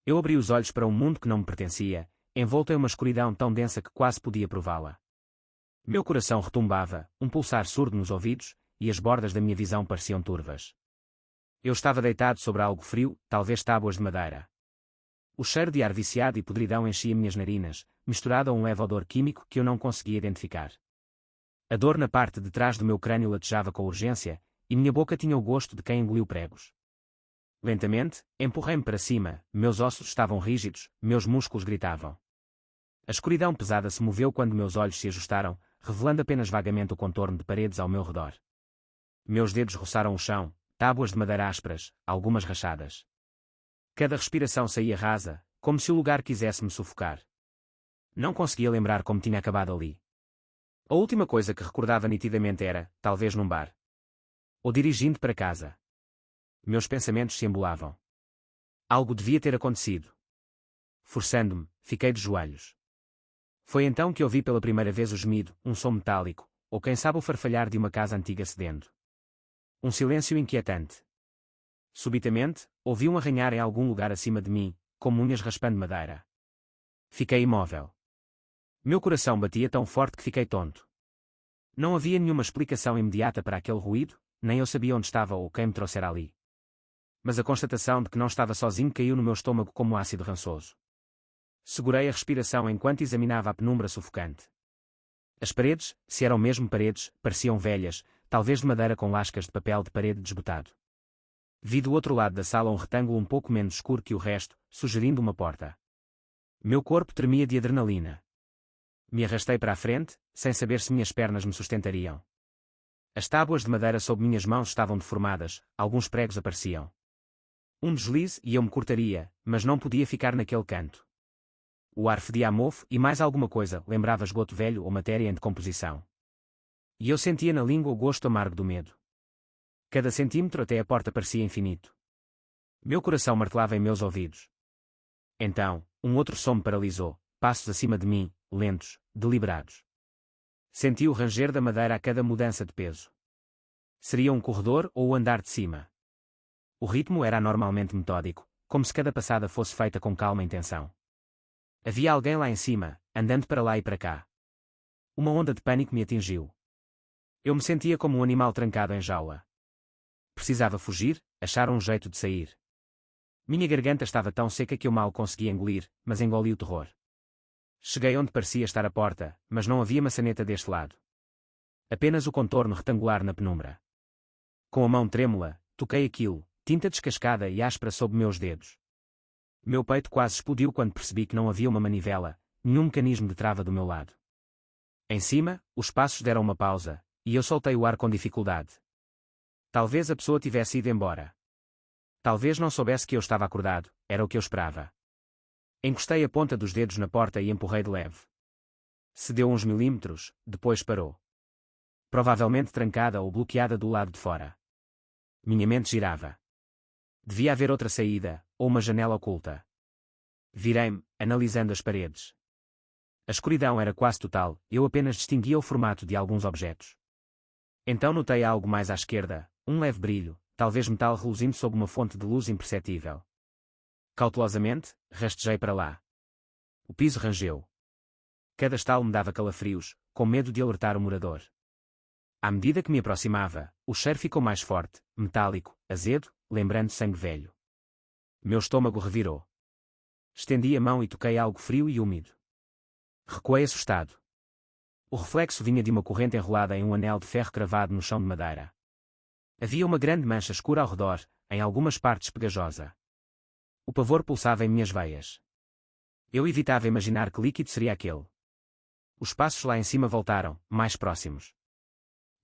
Eu abri os olhos para um mundo que não me pertencia, envolto em uma escuridão tão densa que quase podia prová-la. Meu coração retumbava, um pulsar surdo nos ouvidos, e as bordas da minha visão pareciam turvas. Eu estava deitado sobre algo frio, talvez tábuas de madeira. O cheiro de ar viciado e podridão enchia minhas narinas, misturado a um leve odor químico que eu não conseguia identificar. A dor na parte de trás do meu crânio latejava com urgência, e minha boca tinha o gosto de quem engoliu pregos. Lentamente, empurrei-me para cima, meus ossos estavam rígidos, meus músculos gritavam. A escuridão pesada se moveu quando meus olhos se ajustaram, revelando apenas vagamente o contorno de paredes ao meu redor. Meus dedos roçaram o chão, tábuas de madeira ásperas, algumas rachadas. Cada respiração saía rasa, como se o lugar quisesse me sufocar. Não conseguia lembrar como tinha acabado ali. A última coisa que recordava nitidamente era, talvez num bar. Ou dirigindo para casa. Meus pensamentos se embolavam. Algo devia ter acontecido. Forçando-me, fiquei de joelhos. Foi então que ouvi pela primeira vez o gemido, um som metálico, ou quem sabe o farfalhar de uma casa antiga cedendo. Um silêncio inquietante. Subitamente, ouvi um arranhar em algum lugar acima de mim, como unhas raspando madeira. Fiquei imóvel. Meu coração batia tão forte que fiquei tonto. Não havia nenhuma explicação imediata para aquele ruído, nem eu sabia onde estava ou quem me trouxera ali. Mas a constatação de que não estava sozinho caiu no meu estômago como ácido rançoso. Segurei a respiração enquanto examinava a penumbra sufocante. As paredes, se eram mesmo paredes, pareciam velhas, talvez de madeira com lascas de papel de parede desbotado. Vi do outro lado da sala um retângulo um pouco menos escuro que o resto, sugerindo uma porta. Meu corpo tremia de adrenalina. Me arrastei para a frente, sem saber se minhas pernas me sustentariam. As tábuas de madeira sob minhas mãos estavam deformadas, alguns pregos apareciam. Um deslize e eu me cortaria, mas não podia ficar naquele canto. O ar fedia a mofo e mais alguma coisa, lembrava esgoto velho ou matéria em decomposição. E eu sentia na língua o gosto amargo do medo. Cada centímetro até a porta parecia infinito. Meu coração martelava em meus ouvidos. Então, um outro som me paralisou, passos acima de mim, lentos, deliberados. Senti o ranger da madeira a cada mudança de peso. Seria um corredor ou o andar de cima? O ritmo era anormalmente metódico, como se cada passada fosse feita com calma e intenção. Havia alguém lá em cima, andando para lá e para cá. Uma onda de pânico me atingiu. Eu me sentia como um animal trancado em jaula. Precisava fugir, achar um jeito de sair. Minha garganta estava tão seca que eu mal conseguia engolir, mas engoli o terror. Cheguei onde parecia estar a porta, mas não havia maçaneta deste lado. Apenas o contorno retangular na penumbra. Com a mão trêmula, toquei aquilo, tinta descascada e áspera sob meus dedos. Meu peito quase explodiu quando percebi que não havia uma manivela, nenhum mecanismo de trava do meu lado. Em cima, os passos deram uma pausa, e eu soltei o ar com dificuldade. Talvez a pessoa tivesse ido embora. Talvez não soubesse que eu estava acordado, era o que eu esperava. Encostei a ponta dos dedos na porta e empurrei de leve. Cedeu uns milímetros, depois parou. Provavelmente trancada ou bloqueada do lado de fora. Minha mente girava. Devia haver outra saída, ou uma janela oculta. Virei-me, analisando as paredes. A escuridão era quase total, eu apenas distinguia o formato de alguns objetos. Então notei algo mais à esquerda, um leve brilho, talvez metal reluzindo sob uma fonte de luz imperceptível. Cautelosamente, rastejei para lá. O piso rangeu. Cada estalo me dava calafrios, com medo de alertar o morador. À medida que me aproximava, o cheiro ficou mais forte, metálico, azedo, lembrando sangue velho. Meu estômago revirou. Estendi a mão e toquei algo frio e úmido. Recuei assustado. O reflexo vinha de uma corrente enrolada em um anel de ferro cravado no chão de madeira. Havia uma grande mancha escura ao redor, em algumas partes pegajosa. O pavor pulsava em minhas veias. Eu evitava imaginar que líquido seria aquele. Os passos lá em cima voltaram, mais próximos.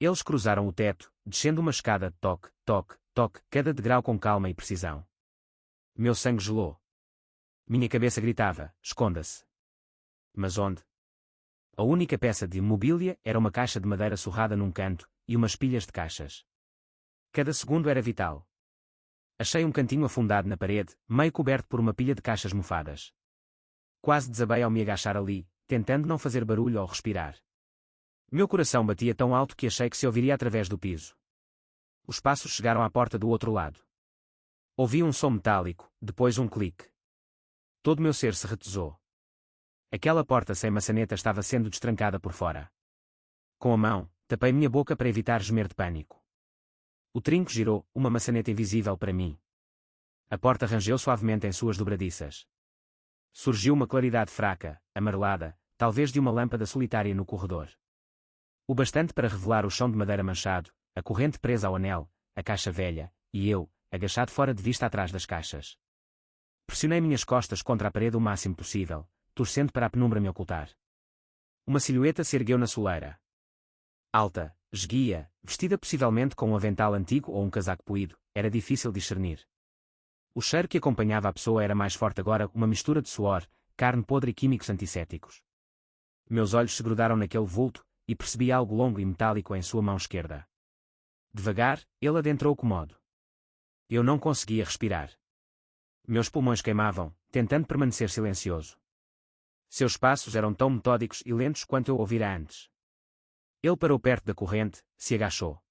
Eles cruzaram o teto, descendo uma escada, toque, toque, toque, cada degrau com calma e precisão. Meu sangue gelou. Minha cabeça gritava, esconda-se. Mas onde? A única peça de mobília era uma caixa de madeira surrada num canto, e umas pilhas de caixas. Cada segundo era vital. Achei um cantinho afundado na parede, meio coberto por uma pilha de caixas mofadas. Quase desabei ao me agachar ali, tentando não fazer barulho ao respirar. Meu coração batia tão alto que achei que se ouviria através do piso. Os passos chegaram à porta do outro lado. Ouvi um som metálico, depois um clique. Todo meu ser se retesou. Aquela porta sem maçaneta estava sendo destrancada por fora. Com a mão, tapei minha boca para evitar gemer de pânico. O trinco girou, uma maçaneta invisível para mim. A porta rangeu suavemente em suas dobradiças. Surgiu uma claridade fraca, amarelada, talvez de uma lâmpada solitária no corredor. O bastante para revelar o chão de madeira manchado, a corrente presa ao anel, a caixa velha, e eu, agachado fora de vista atrás das caixas. Pressionei minhas costas contra a parede o máximo possível, torcendo para a penumbra me ocultar. Uma silhueta se ergueu na soleira. Alta, esguia, vestida possivelmente com um avental antigo ou um casaco poído, era difícil discernir. O cheiro que acompanhava a pessoa era mais forte agora, uma mistura de suor, carne podre e químicos antissépticos. Meus olhos se grudaram naquele vulto, e percebi algo longo e metálico em sua mão esquerda. Devagar, ele adentrou o cômodo. Eu não conseguia respirar. Meus pulmões queimavam, tentando permanecer silencioso. Seus passos eram tão metódicos e lentos quanto eu ouvira antes. Ele parou perto da corrente, se agachou.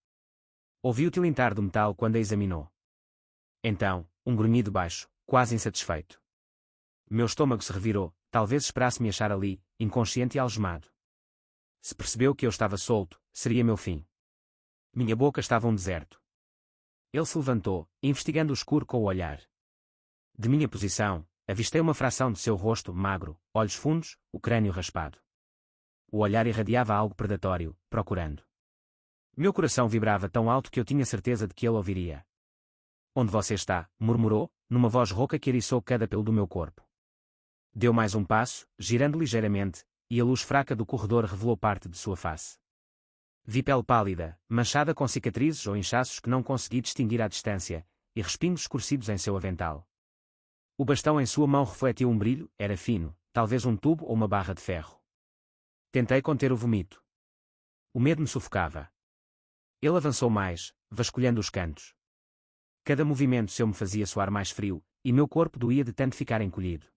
Ouvi o tilintar do metal quando a examinou. Então, um grunhido baixo, quase insatisfeito. Meu estômago se revirou, talvez esperasse me achar ali, inconsciente e algemado. Se percebeu que eu estava solto, seria meu fim. Minha boca estava um deserto. Ele se levantou, investigando o escuro com o olhar. De minha posição, avistei uma fração de seu rosto magro, olhos fundos, o crânio raspado. O olhar irradiava algo predatório, procurando. Meu coração vibrava tão alto que eu tinha certeza de que ele ouviria. Onde você está? Murmurou, numa voz rouca que eriçou cada pelo do meu corpo. Deu mais um passo, girando ligeiramente, e a luz fraca do corredor revelou parte de sua face. Vi pele pálida, manchada com cicatrizes ou inchaços que não consegui distinguir à distância, e respingos escurecidos em seu avental. O bastão em sua mão refletiu um brilho, era fino, talvez um tubo ou uma barra de ferro. Tentei conter o vomito. O medo me sufocava. Ele avançou mais, vasculhando os cantos. Cada movimento seu me fazia soar mais frio, e meu corpo doía de tanto ficar encolhido.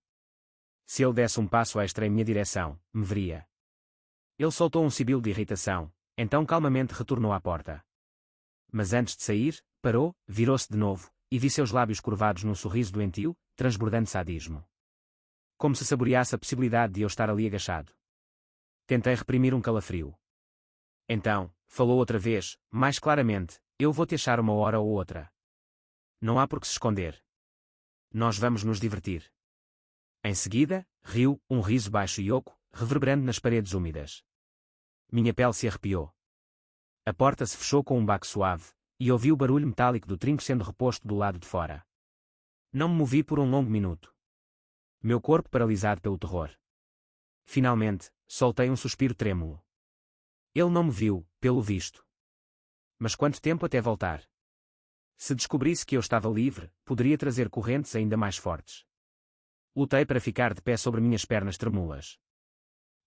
Se ele desse um passo extra em minha direção, me veria. Ele soltou um sibilo de irritação, então calmamente retornou à porta. Mas antes de sair, parou, virou-se de novo, e vi seus lábios curvados num sorriso doentio, transbordando sadismo. Como se saboreasse a possibilidade de eu estar ali agachado. Tentei reprimir um calafrio. Então, falou outra vez, mais claramente, eu vou te achar uma hora ou outra. Não há por que se esconder. Nós vamos nos divertir. Em seguida, riu, um riso baixo e oco, reverberando nas paredes úmidas. Minha pele se arrepiou. A porta se fechou com um baque suave, e ouvi o barulho metálico do trinco sendo reposto do lado de fora. Não me movi por um longo minuto. Meu corpo paralisado pelo terror. Finalmente, soltei um suspiro trêmulo. Ele não me viu, pelo visto. Mas quanto tempo até voltar? Se descobrisse que eu estava livre, poderia trazer correntes ainda mais fortes. Lutei para ficar de pé sobre minhas pernas tremúlas.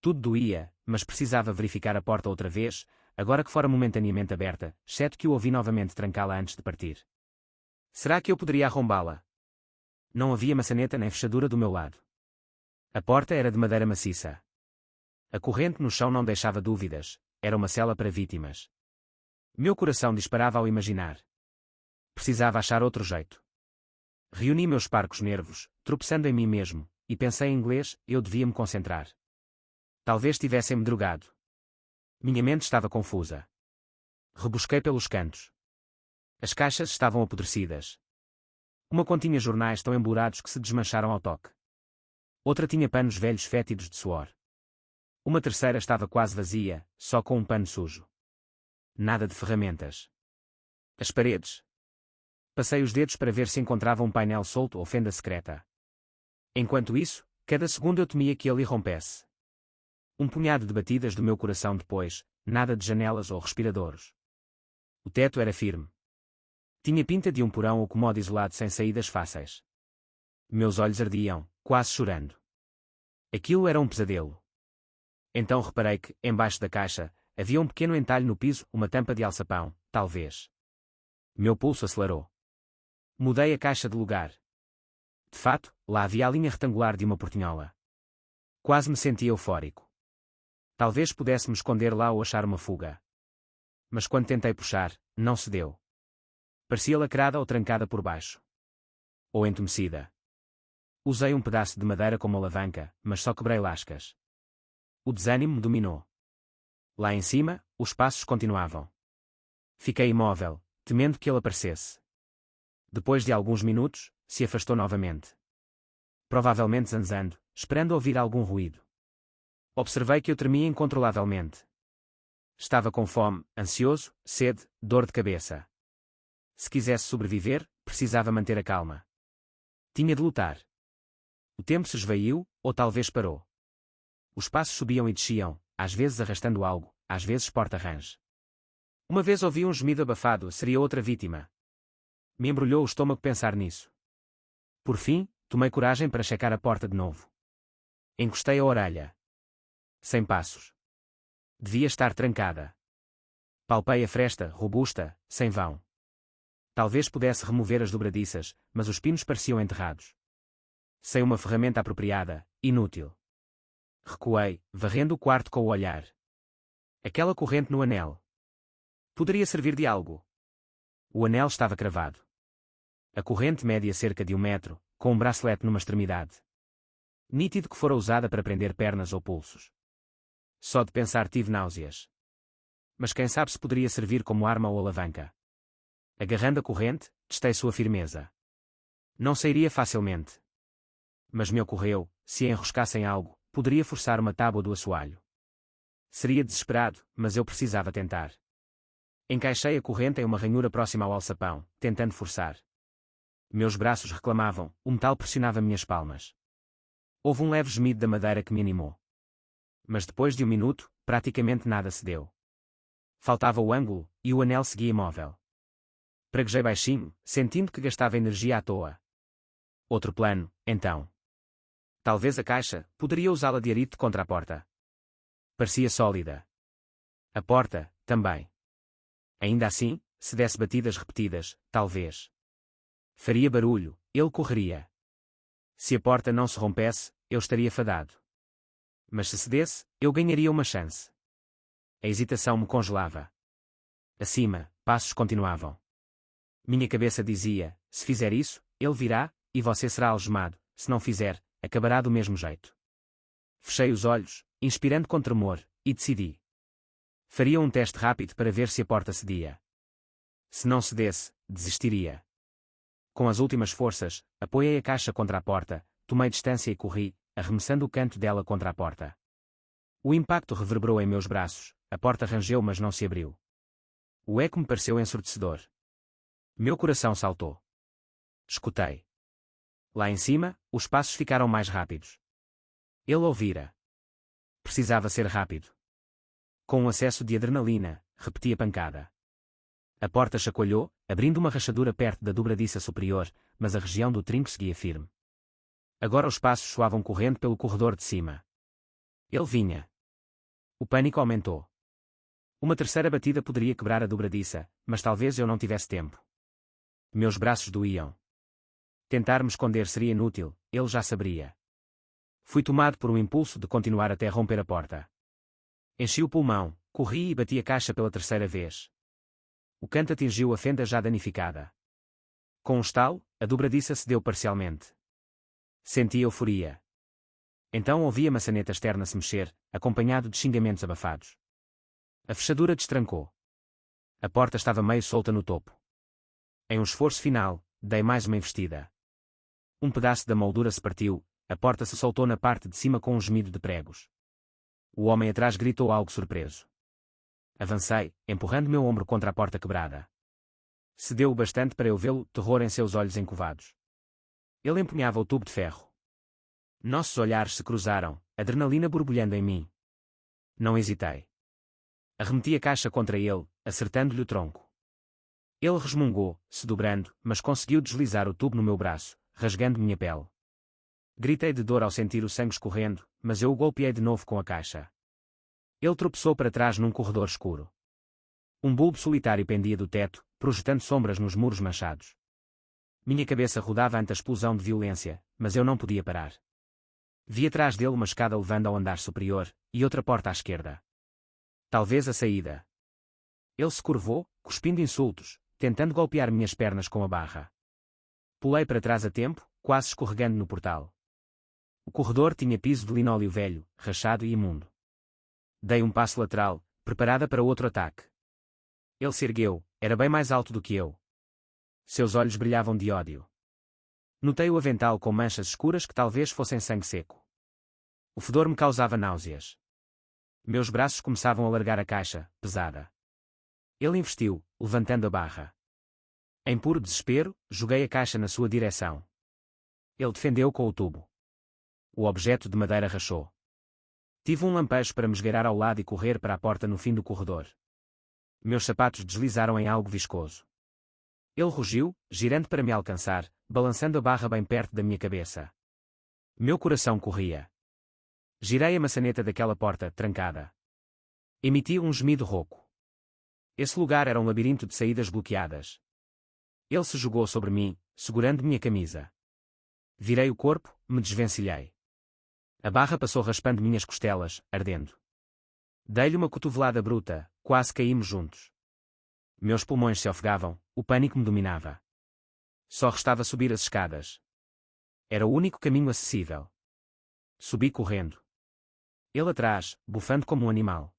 Tudo doía, mas precisava verificar a porta outra vez, agora que fora momentaneamente aberta, exceto que o ouvi novamente trancá-la antes de partir. Será que eu poderia arrombá-la? Não havia maçaneta nem fechadura do meu lado. A porta era de madeira maciça. A corrente no chão não deixava dúvidas, era uma cela para vítimas. Meu coração disparava ao imaginar. Precisava achar outro jeito. Reuni meus parcos nervos, tropeçando em mim mesmo, e pensei em inglês, eu devia me concentrar. Talvez tivessem-me drogado. Minha mente estava confusa. Rebusquei pelos cantos. As caixas estavam apodrecidas. Uma continha jornais tão emburados que se desmancharam ao toque. Outra tinha panos velhos fétidos de suor. Uma terceira estava quase vazia, só com um pano sujo. Nada de ferramentas. As paredes. Passei os dedos para ver se encontrava um painel solto ou fenda secreta. Enquanto isso, cada segundo eu temia que ele irrompesse. Um punhado de batidas do meu coração depois, nada de janelas ou respiradouros. O teto era firme. Tinha pinta de um porão ou cômodo isolado sem saídas fáceis. Meus olhos ardiam, quase chorando. Aquilo era um pesadelo. Então reparei que, embaixo da caixa, havia um pequeno entalhe no piso, uma tampa de alçapão, talvez. Meu pulso acelerou. Mudei a caixa de lugar. De fato, lá havia a linha retangular de uma portinhola. Quase me senti eufórico. Talvez pudesse me esconder lá ou achar uma fuga. Mas quando tentei puxar, não se deu. Parecia lacrada ou trancada por baixo. Ou entumecida. Usei um pedaço de madeira como alavanca, mas só quebrei lascas. O desânimo me dominou. Lá em cima, os passos continuavam. Fiquei imóvel, temendo que ele aparecesse. Depois de alguns minutos, se afastou novamente. Provavelmente zanzando, esperando ouvir algum ruído. Observei que eu tremia incontrolavelmente. Estava com fome, ansioso, sede, dor de cabeça. Se quisesse sobreviver, precisava manter a calma. Tinha de lutar. O tempo se esvaiu, ou talvez parou. Os passos subiam e desciam, às vezes arrastando algo, às vezes porta-range. Uma vez ouvi um gemido abafado, seria outra vítima. Me embrulhou o estômago pensar nisso. Por fim, tomei coragem para checar a porta de novo. Encostei a orelha. 100 passos. Devia estar trancada. Palpei a fresta, robusta, sem vão. Talvez pudesse remover as dobradiças, mas os pinos pareciam enterrados. Sem uma ferramenta apropriada, inútil. Recuei, varrendo o quarto com o olhar. Aquela corrente no anel. Poderia servir de algo. O anel estava cravado. A corrente média cerca de 1 metro, com um bracelete numa extremidade. Nítido que fora usada para prender pernas ou pulsos. Só de pensar tive náuseas. Mas quem sabe se poderia servir como arma ou alavanca. Agarrando a corrente, testei sua firmeza. Não sairia facilmente. Mas me ocorreu, se a enroscasse em algo, poderia forçar uma tábua do assoalho. Seria desesperado, mas eu precisava tentar. Encaixei a corrente em uma ranhura próxima ao alçapão, tentando forçar. Meus braços reclamavam, o metal pressionava minhas palmas. Houve um leve gemido da madeira que me animou. Mas depois de 1 minuto, praticamente nada se deu. Faltava o ângulo, e o anel seguia imóvel. Praguejei baixinho, sentindo que gastava energia à toa. Outro plano, então. Talvez a caixa, poderia usá-la de arite contra a porta. Parecia sólida. A porta, também. Ainda assim, se desse batidas repetidas, talvez. Faria barulho, ele correria. Se a porta não se rompesse, eu estaria fadado. Mas se cedesse, eu ganharia uma chance. A hesitação me congelava. Acima, passos continuavam. Minha cabeça dizia, se fizer isso, ele virá, e você será algemado, se não fizer, acabará do mesmo jeito. Fechei os olhos, inspirando com tremor, e decidi. Faria um teste rápido para ver se a porta cedia. Se não cedesse, desistiria. Com as últimas forças, apoiei a caixa contra a porta, tomei distância e corri, arremessando o canto dela contra a porta. O impacto reverberou em meus braços, a porta rangeu mas não se abriu. O eco me pareceu ensurdecedor. Meu coração saltou. Escutei. Lá em cima, os passos ficaram mais rápidos. Ele ouvira. Precisava ser rápido. Com um acesso de adrenalina, repeti a pancada. A porta chacoalhou, abrindo uma rachadura perto da dobradiça superior, mas a região do trinco seguia firme. Agora os passos soavam correndo pelo corredor de cima. Ele vinha. O pânico aumentou. Uma terceira batida poderia quebrar a dobradiça, mas talvez eu não tivesse tempo. Meus braços doíam. Tentar me esconder seria inútil, ele já saberia. Fui tomado por um impulso de continuar até romper a porta. Enchi o pulmão, corri e bati a caixa pela terceira vez. O canto atingiu a fenda já danificada. Com um estalo, a dobradiça cedeu parcialmente. Senti euforia. Então ouvi a maçaneta externa se mexer, acompanhado de xingamentos abafados. A fechadura destrancou. A porta estava meio solta no topo. Em um esforço final, dei mais uma investida. Um pedaço da moldura se partiu, a porta se soltou na parte de cima com um gemido de pregos. O homem atrás gritou algo surpreso. Avancei, empurrando meu ombro contra a porta quebrada. Cedeu o bastante para eu vê-lo, terror em seus olhos encovados. Ele empunhava o tubo de ferro. Nossos olhares se cruzaram, adrenalina borbulhando em mim. Não hesitei. Arremeti a caixa contra ele, acertando-lhe o tronco. Ele resmungou, se dobrando, mas conseguiu deslizar o tubo no meu braço, rasgando minha pele. Gritei de dor ao sentir o sangue escorrendo, mas eu o golpeei de novo com a caixa. Ele tropeçou para trás num corredor escuro. Um bulbo solitário pendia do teto, projetando sombras nos muros manchados. Minha cabeça rodava ante a explosão de violência, mas eu não podia parar. Vi atrás dele uma escada levando ao andar superior, e outra porta à esquerda. Talvez a saída. Ele se curvou, cuspindo insultos, tentando golpear minhas pernas com a barra. Pulei para trás a tempo, quase escorregando no portal. O corredor tinha piso de linóleo velho, rachado e imundo. Dei um passo lateral, preparada para outro ataque. Ele se ergueu, era bem mais alto do que eu. Seus olhos brilhavam de ódio. Notei o avental com manchas escuras que talvez fossem sangue seco. O fedor me causava náuseas. Meus braços começavam a largar a caixa, pesada. Ele investiu, levantando a barra. Em puro desespero, joguei a caixa na sua direção. Ele defendeu com o tubo. O objeto de madeira rachou. Tive um lampejo para me esgueirar ao lado e correr para a porta no fim do corredor. Meus sapatos deslizaram em algo viscoso. Ele rugiu, girando para me alcançar, balançando a barra bem perto da minha cabeça. Meu coração corria. Girei a maçaneta daquela porta, trancada. Emiti um gemido rouco. Esse lugar era um labirinto de saídas bloqueadas. Ele se jogou sobre mim, segurando minha camisa. Virei o corpo, me desvencilhei. A barra passou raspando minhas costelas, ardendo. Dei-lhe uma cotovelada bruta, quase caímos juntos. Meus pulmões se ofegavam, o pânico me dominava. Só restava subir as escadas. Era o único caminho acessível. Subi correndo. Ele atrás, bufando como um animal.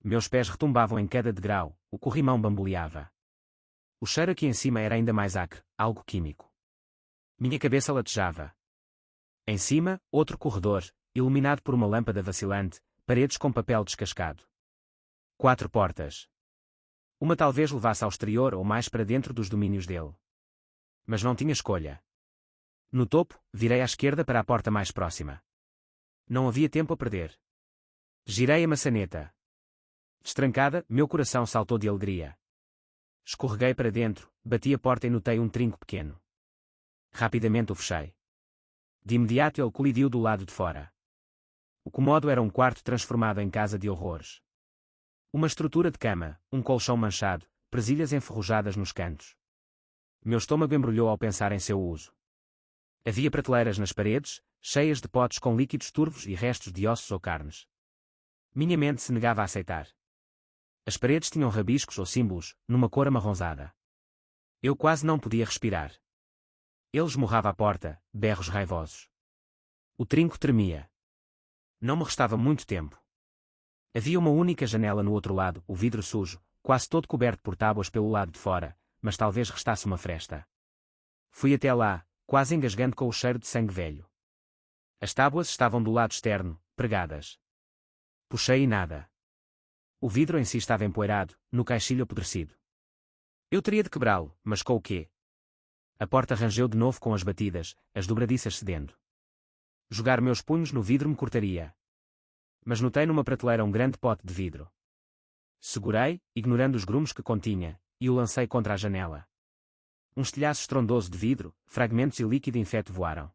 Meus pés retumbavam em cada degrau, o corrimão bamboleava. O cheiro aqui em cima era ainda mais acre, algo químico. Minha cabeça latejava. Em cima, outro corredor, iluminado por uma lâmpada vacilante, paredes com papel descascado. 4 portas. Uma talvez levasse ao exterior ou mais para dentro dos domínios dele. Mas não tinha escolha. No topo, virei à esquerda para a porta mais próxima. Não havia tempo a perder. Girei a maçaneta. Destrancada, meu coração saltou de alegria. Escorreguei para dentro, bati a porta e notei um trinco pequeno. Rapidamente o fechei. De imediato ele colidiu do lado de fora. O cômodo era um quarto transformado em casa de horrores. Uma estrutura de cama, um colchão manchado, presilhas enferrujadas nos cantos. Meu estômago embrulhou ao pensar em seu uso. Havia prateleiras nas paredes, cheias de potes com líquidos turvos e restos de ossos ou carnes. Minha mente se negava a aceitar. As paredes tinham rabiscos ou símbolos, numa cor amarronzada. Eu quase não podia respirar. Ele esmurrava a porta, berros raivosos. O trinco tremia. Não me restava muito tempo. Havia uma única janela no outro lado, o vidro sujo, quase todo coberto por tábuas pelo lado de fora, mas talvez restasse uma fresta. Fui até lá, quase engasgando com o cheiro de sangue velho. As tábuas estavam do lado externo, pregadas. Puxei e nada. O vidro em si estava empoeirado, no caixilho apodrecido. Eu teria de quebrá-lo, mas com o quê? A porta rangeu de novo com as batidas, as dobradiças cedendo. Jogar meus punhos no vidro me cortaria. Mas notei numa prateleira um grande pote de vidro. Segurei, ignorando os grumos que continha, e o lancei contra a janela. Um estilhaço estrondoso de vidro, fragmentos e líquido infeto voaram.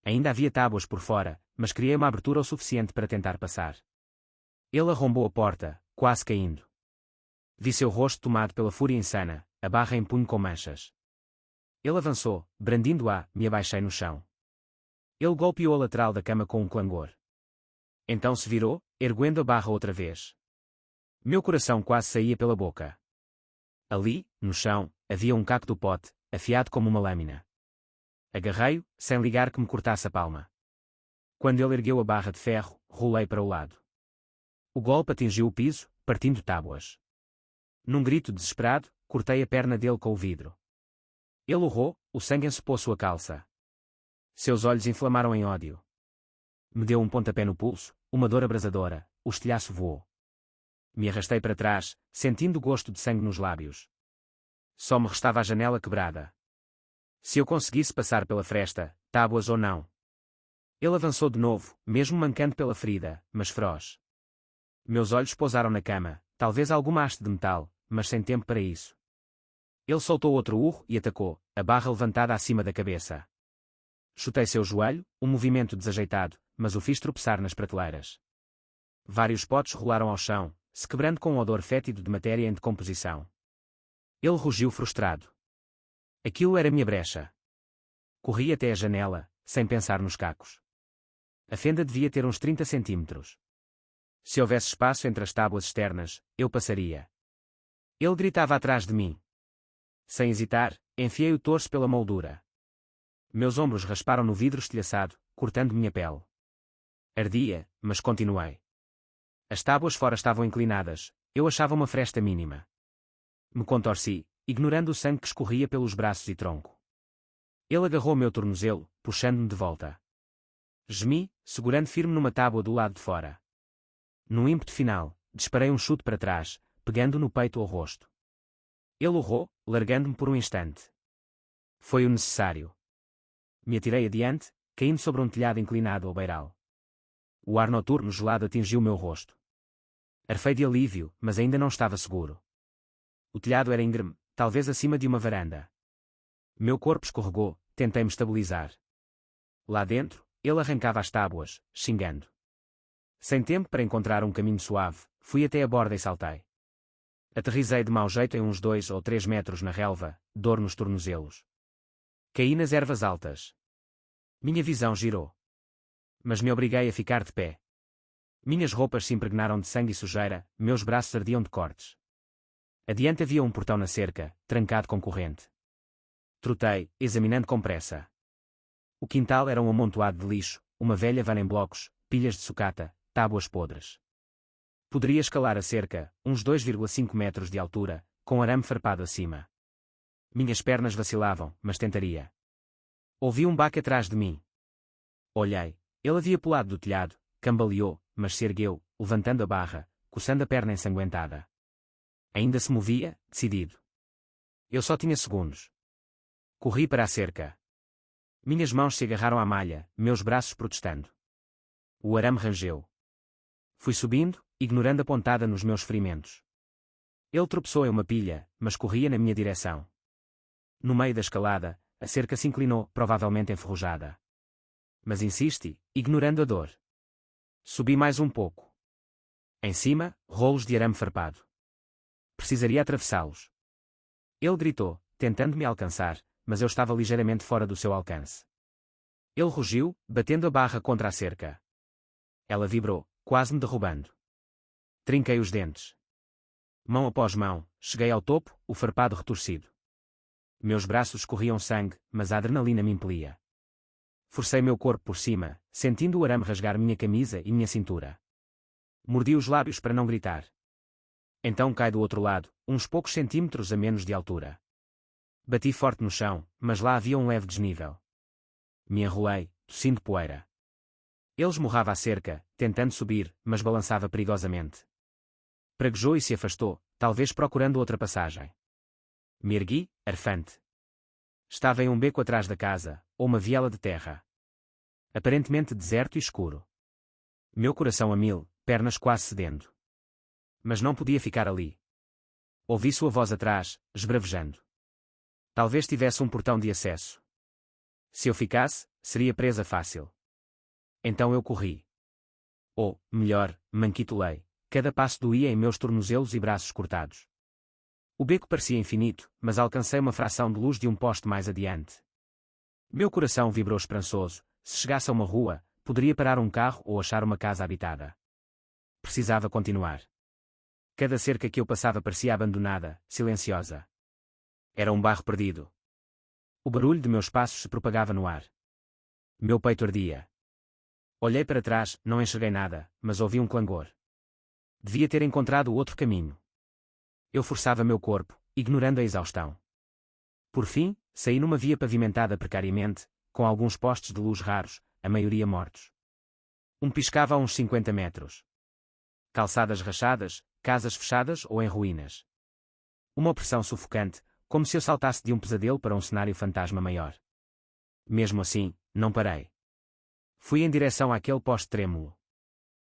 Ainda havia tábuas por fora, mas criei uma abertura o suficiente para tentar passar. Ele arrombou a porta, quase caindo. Vi seu rosto tomado pela fúria insana, a barra em punho com manchas. Ele avançou, brandindo-a, me abaixei no chão. Ele golpeou a lateral da cama com um clangor. Então se virou, erguendo a barra outra vez. Meu coração quase saía pela boca. Ali, no chão, havia um caco do pote, afiado como uma lâmina. Agarrei-o, sem ligar que me cortasse a palma. Quando ele ergueu a barra de ferro, rolei para o lado. O golpe atingiu o piso, partindo tábuas. Num grito desesperado, cortei a perna dele com o vidro. Ele urrou, o sangue ensopou sua calça. Seus olhos inflamaram em ódio. Me deu um pontapé no pulso, uma dor abrasadora, o estilhaço voou. Me arrastei para trás, sentindo o gosto de sangue nos lábios. Só me restava a janela quebrada. Se eu conseguisse passar pela fresta, tábuas ou não. Ele avançou de novo, mesmo mancando pela ferida, mas feroz. Meus olhos pousaram na cama, talvez alguma haste de metal, mas sem tempo para isso. Ele soltou outro urro e atacou, a barra levantada acima da cabeça. Chutei seu joelho, um movimento desajeitado, mas o fiz tropeçar nas prateleiras. Vários potes rolaram ao chão, se quebrando com um odor fétido de matéria em decomposição. Ele rugiu frustrado. Aquilo era minha brecha. Corri até a janela, sem pensar nos cacos. A fenda devia ter uns 30 centímetros. Se houvesse espaço entre as tábuas externas, eu passaria. Ele gritava atrás de mim. Sem hesitar, enfiei o torso pela moldura. Meus ombros rasparam no vidro estilhaçado, cortando minha pele. Ardia, mas continuei. As tábuas fora estavam inclinadas, eu achava uma fresta mínima. Me contorci, ignorando o sangue que escorria pelos braços e tronco. Ele agarrou meu tornozelo, puxando-me de volta. Gemi, segurando firme numa tábua do lado de fora. Num ímpeto final, disparei um chute para trás, pegando no peito ou rosto. Ele urrou, largando-me por um instante. Foi o necessário. Me atirei adiante, caindo sobre um telhado inclinado ao beiral. O ar noturno gelado atingiu meu rosto. Arfei de alívio, mas ainda não estava seguro. O telhado era íngreme, talvez acima de uma varanda. Meu corpo escorregou, tentei-me estabilizar. Lá dentro, ele arrancava as tábuas, xingando. Sem tempo para encontrar um caminho suave, fui até a borda e saltei. Aterrisei de mau jeito em uns 2 ou 3 metros na relva, dor nos tornozelos. Caí nas ervas altas. Minha visão girou. Mas me obriguei a ficar de pé. Minhas roupas se impregnaram de sangue e sujeira, meus braços ardiam de cortes. Adiante havia um portão na cerca, trancado com corrente. Trotei, examinando com pressa. O quintal era um amontoado de lixo, uma velha van em blocos, pilhas de sucata, tábuas podres. Poderia escalar a cerca, uns 2,5 metros de altura, com arame farpado acima. Minhas pernas vacilavam, mas tentaria. Ouvi um baque atrás de mim. Olhei. Ele havia pulado do telhado, cambaleou, mas se ergueu, levantando a barra, coçando a perna ensanguentada. Ainda se movia, decidido. Eu só tinha segundos. Corri para a cerca. Minhas mãos se agarraram à malha, meus braços protestando. O arame rangeu. Fui subindo, ignorando a pontada nos meus ferimentos. Ele tropeçou em uma pilha, mas corria na minha direção. No meio da escalada, a cerca se inclinou, provavelmente enferrujada. Mas insisti, ignorando a dor. Subi mais um pouco. Em cima, rolos de arame farpado. Precisaria atravessá-los. Ele gritou, tentando me alcançar, mas eu estava ligeiramente fora do seu alcance. Ele rugiu, batendo a barra contra a cerca. Ela vibrou, quase me derrubando. Trinquei os dentes. Mão após mão, cheguei ao topo, o farpado retorcido. Meus braços escorriam sangue, mas a adrenalina me impelia. Forcei meu corpo por cima, sentindo o arame rasgar minha camisa e minha cintura. Mordi os lábios para não gritar. Então cai do outro lado, uns poucos centímetros a menos de altura. Bati forte no chão, mas lá havia um leve desnível. Me enrolei, tossindo poeira. Ele esmurrava a cerca, tentando subir, mas balançava perigosamente. Praguejou e se afastou, talvez procurando outra passagem. Me ergui, arfante. Estava em um beco atrás da casa, ou uma viela de terra. Aparentemente deserto e escuro. Meu coração a mil, pernas quase cedendo. Mas não podia ficar ali. Ouvi sua voz atrás, esbravejando. Talvez tivesse um portão de acesso. Se eu ficasse, seria presa fácil. Então eu corri. Ou, melhor, manquitolei. Cada passo doía em meus tornozelos e braços cortados. O beco parecia infinito, mas alcancei uma fração de luz de um poste mais adiante. Meu coração vibrou esperançoso. Se chegasse a uma rua, poderia parar um carro ou achar uma casa habitada. Precisava continuar. Cada cerca que eu passava parecia abandonada, silenciosa. Era um bairro perdido. O barulho de meus passos se propagava no ar. Meu peito ardia. Olhei para trás, não enxerguei nada, mas ouvi um clangor. Devia ter encontrado outro caminho. Eu forçava meu corpo, ignorando a exaustão. Por fim, saí numa via pavimentada precariamente, com alguns postes de luz raros, a maioria mortos. Um piscava a uns 50 metros. Calçadas rachadas, casas fechadas ou em ruínas. Uma opressão sufocante, como se eu saltasse de um pesadelo para um cenário fantasma maior. Mesmo assim, não parei. Fui em direção àquele poste trêmulo.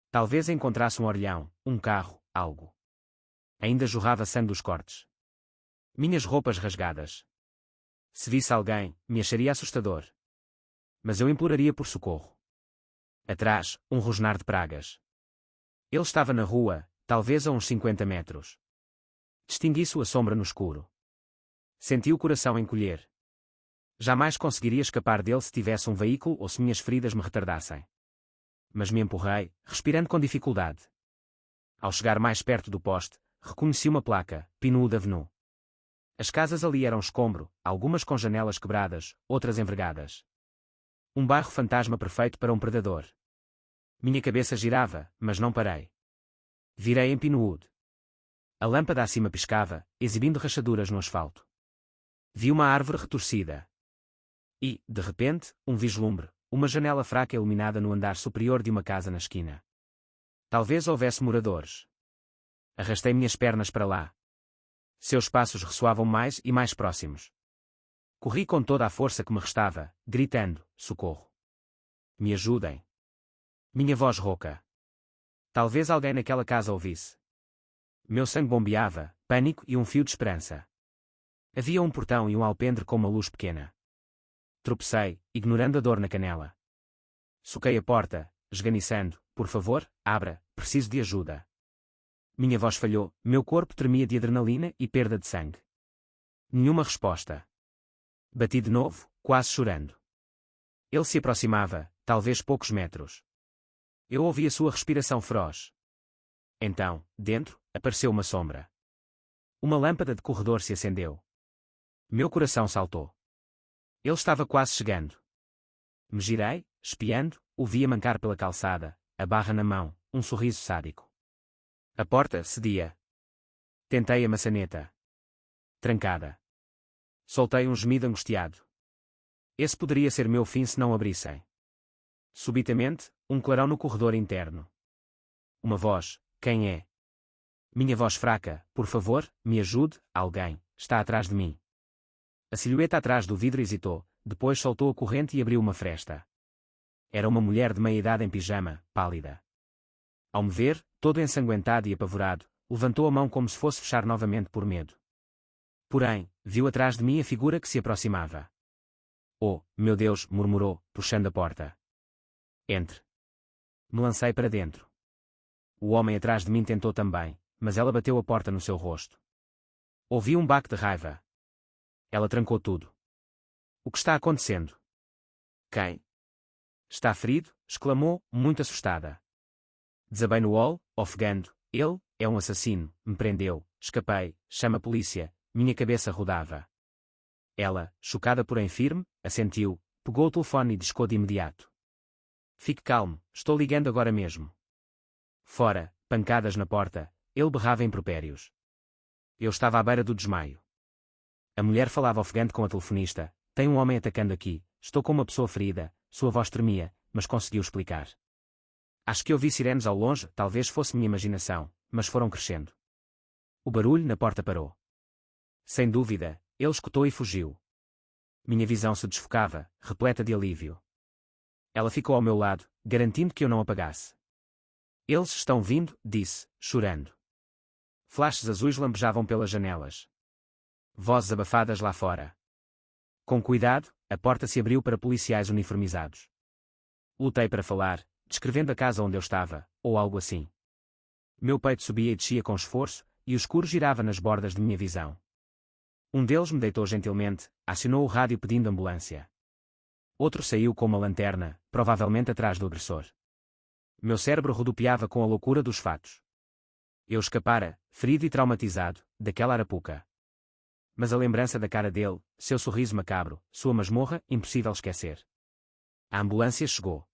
Talvez encontrasse um orelhão, um carro, algo. Ainda jorrava sangue dos cortes. Minhas roupas rasgadas. Se visse alguém, me acharia assustador. Mas eu imploraria por socorro. Atrás, um rosnar de pragas. Ele estava na rua, talvez a uns 50 metros. Distingui sua sombra no escuro. Senti o coração encolher. Jamais conseguiria escapar dele se tivesse um veículo ou se minhas feridas me retardassem. Mas me empurrei, respirando com dificuldade. Ao chegar mais perto do poste, reconheci uma placa, Pinewood Avenue. As casas ali eram escombro, algumas com janelas quebradas, outras envergadas. Um bairro fantasma perfeito para um predador. Minha cabeça girava, mas não parei. Virei em Pinewood. A lâmpada acima piscava, exibindo rachaduras no asfalto. Vi uma árvore retorcida. E, de repente, um vislumbre, uma janela fraca iluminada no andar superior de uma casa na esquina. Talvez houvesse moradores. Arrastei minhas pernas para lá. Seus passos ressoavam mais e mais próximos. Corri com toda a força que me restava, gritando: socorro! Me ajudem! Minha voz rouca. Talvez alguém naquela casa ouvisse. Meu sangue bombeava, pânico e um fio de esperança. Havia um portão e um alpendre com uma luz pequena. Tropecei, ignorando a dor na canela. Soquei a porta, esganiçando: por favor, abra, preciso de ajuda. Minha voz falhou, meu corpo tremia de adrenalina e perda de sangue. Nenhuma resposta. Bati de novo, quase chorando. Ele se aproximava, talvez poucos metros. Eu ouvi a sua respiração feroz. Então, dentro, apareceu uma sombra. Uma lâmpada de corredor se acendeu. Meu coração saltou. Ele estava quase chegando. Me girei, espiando, o via mancar pela calçada, a barra na mão, um sorriso sádico. A porta cedia. Tentei a maçaneta. Trancada. Soltei um gemido angustiado. Esse poderia ser meu fim se não abrissem. Subitamente, um clarão no corredor interno. Uma voz: quem é? Minha voz fraca: por favor, me ajude, alguém, está atrás de mim. A silhueta atrás do vidro hesitou, depois soltou a corrente e abriu uma fresta. Era uma mulher de meia-idade em pijama, pálida. Ao me ver, todo ensanguentado e apavorado, levantou a mão como se fosse fechar novamente por medo. Porém, viu atrás de mim a figura que se aproximava. Oh, meu Deus, murmurou, puxando a porta. Entre. Me lancei para dentro. O homem atrás de mim tentou também, mas ela bateu a porta no seu rosto. Ouvi um baque de raiva. Ela trancou tudo. O que está acontecendo? Quem? Está ferido? Exclamou, muito assustada. Desabei no hall, ofegando. Ele é um assassino, me prendeu, escapei, chama a polícia, minha cabeça rodava. Ela, chocada porém firme, assentiu, pegou o telefone e discou de imediato. Fique calmo, estou ligando agora mesmo. Fora, pancadas na porta, ele berrava impropérios. Eu estava à beira do desmaio. A mulher falava ofegante com a telefonista: tem um homem atacando aqui, estou com uma pessoa ferida. Sua voz tremia, mas conseguiu explicar. Acho que ouvi sirenes ao longe, talvez fosse minha imaginação, mas foram crescendo. O barulho na porta parou. Sem dúvida, ele escutou e fugiu. Minha visão se desfocava, repleta de alívio. Ela ficou ao meu lado, garantindo que eu não apagasse. Eles estão vindo, disse, chorando. Flashes azuis lampejavam pelas janelas. Vozes abafadas lá fora. Com cuidado, a porta se abriu para policiais uniformizados. Lutei para falar, descrevendo a casa onde eu estava, ou algo assim. Meu peito subia e descia com esforço, e o escuro girava nas bordas de minha visão. Um deles me deitou gentilmente, acionou o rádio pedindo ambulância. Outro saiu com uma lanterna, provavelmente atrás do agressor. Meu cérebro rodopiava com a loucura dos fatos. Eu escapara, ferido e traumatizado, daquela arapuca. Mas a lembrança da cara dele, seu sorriso macabro, sua masmorra, impossível esquecer. A ambulância chegou.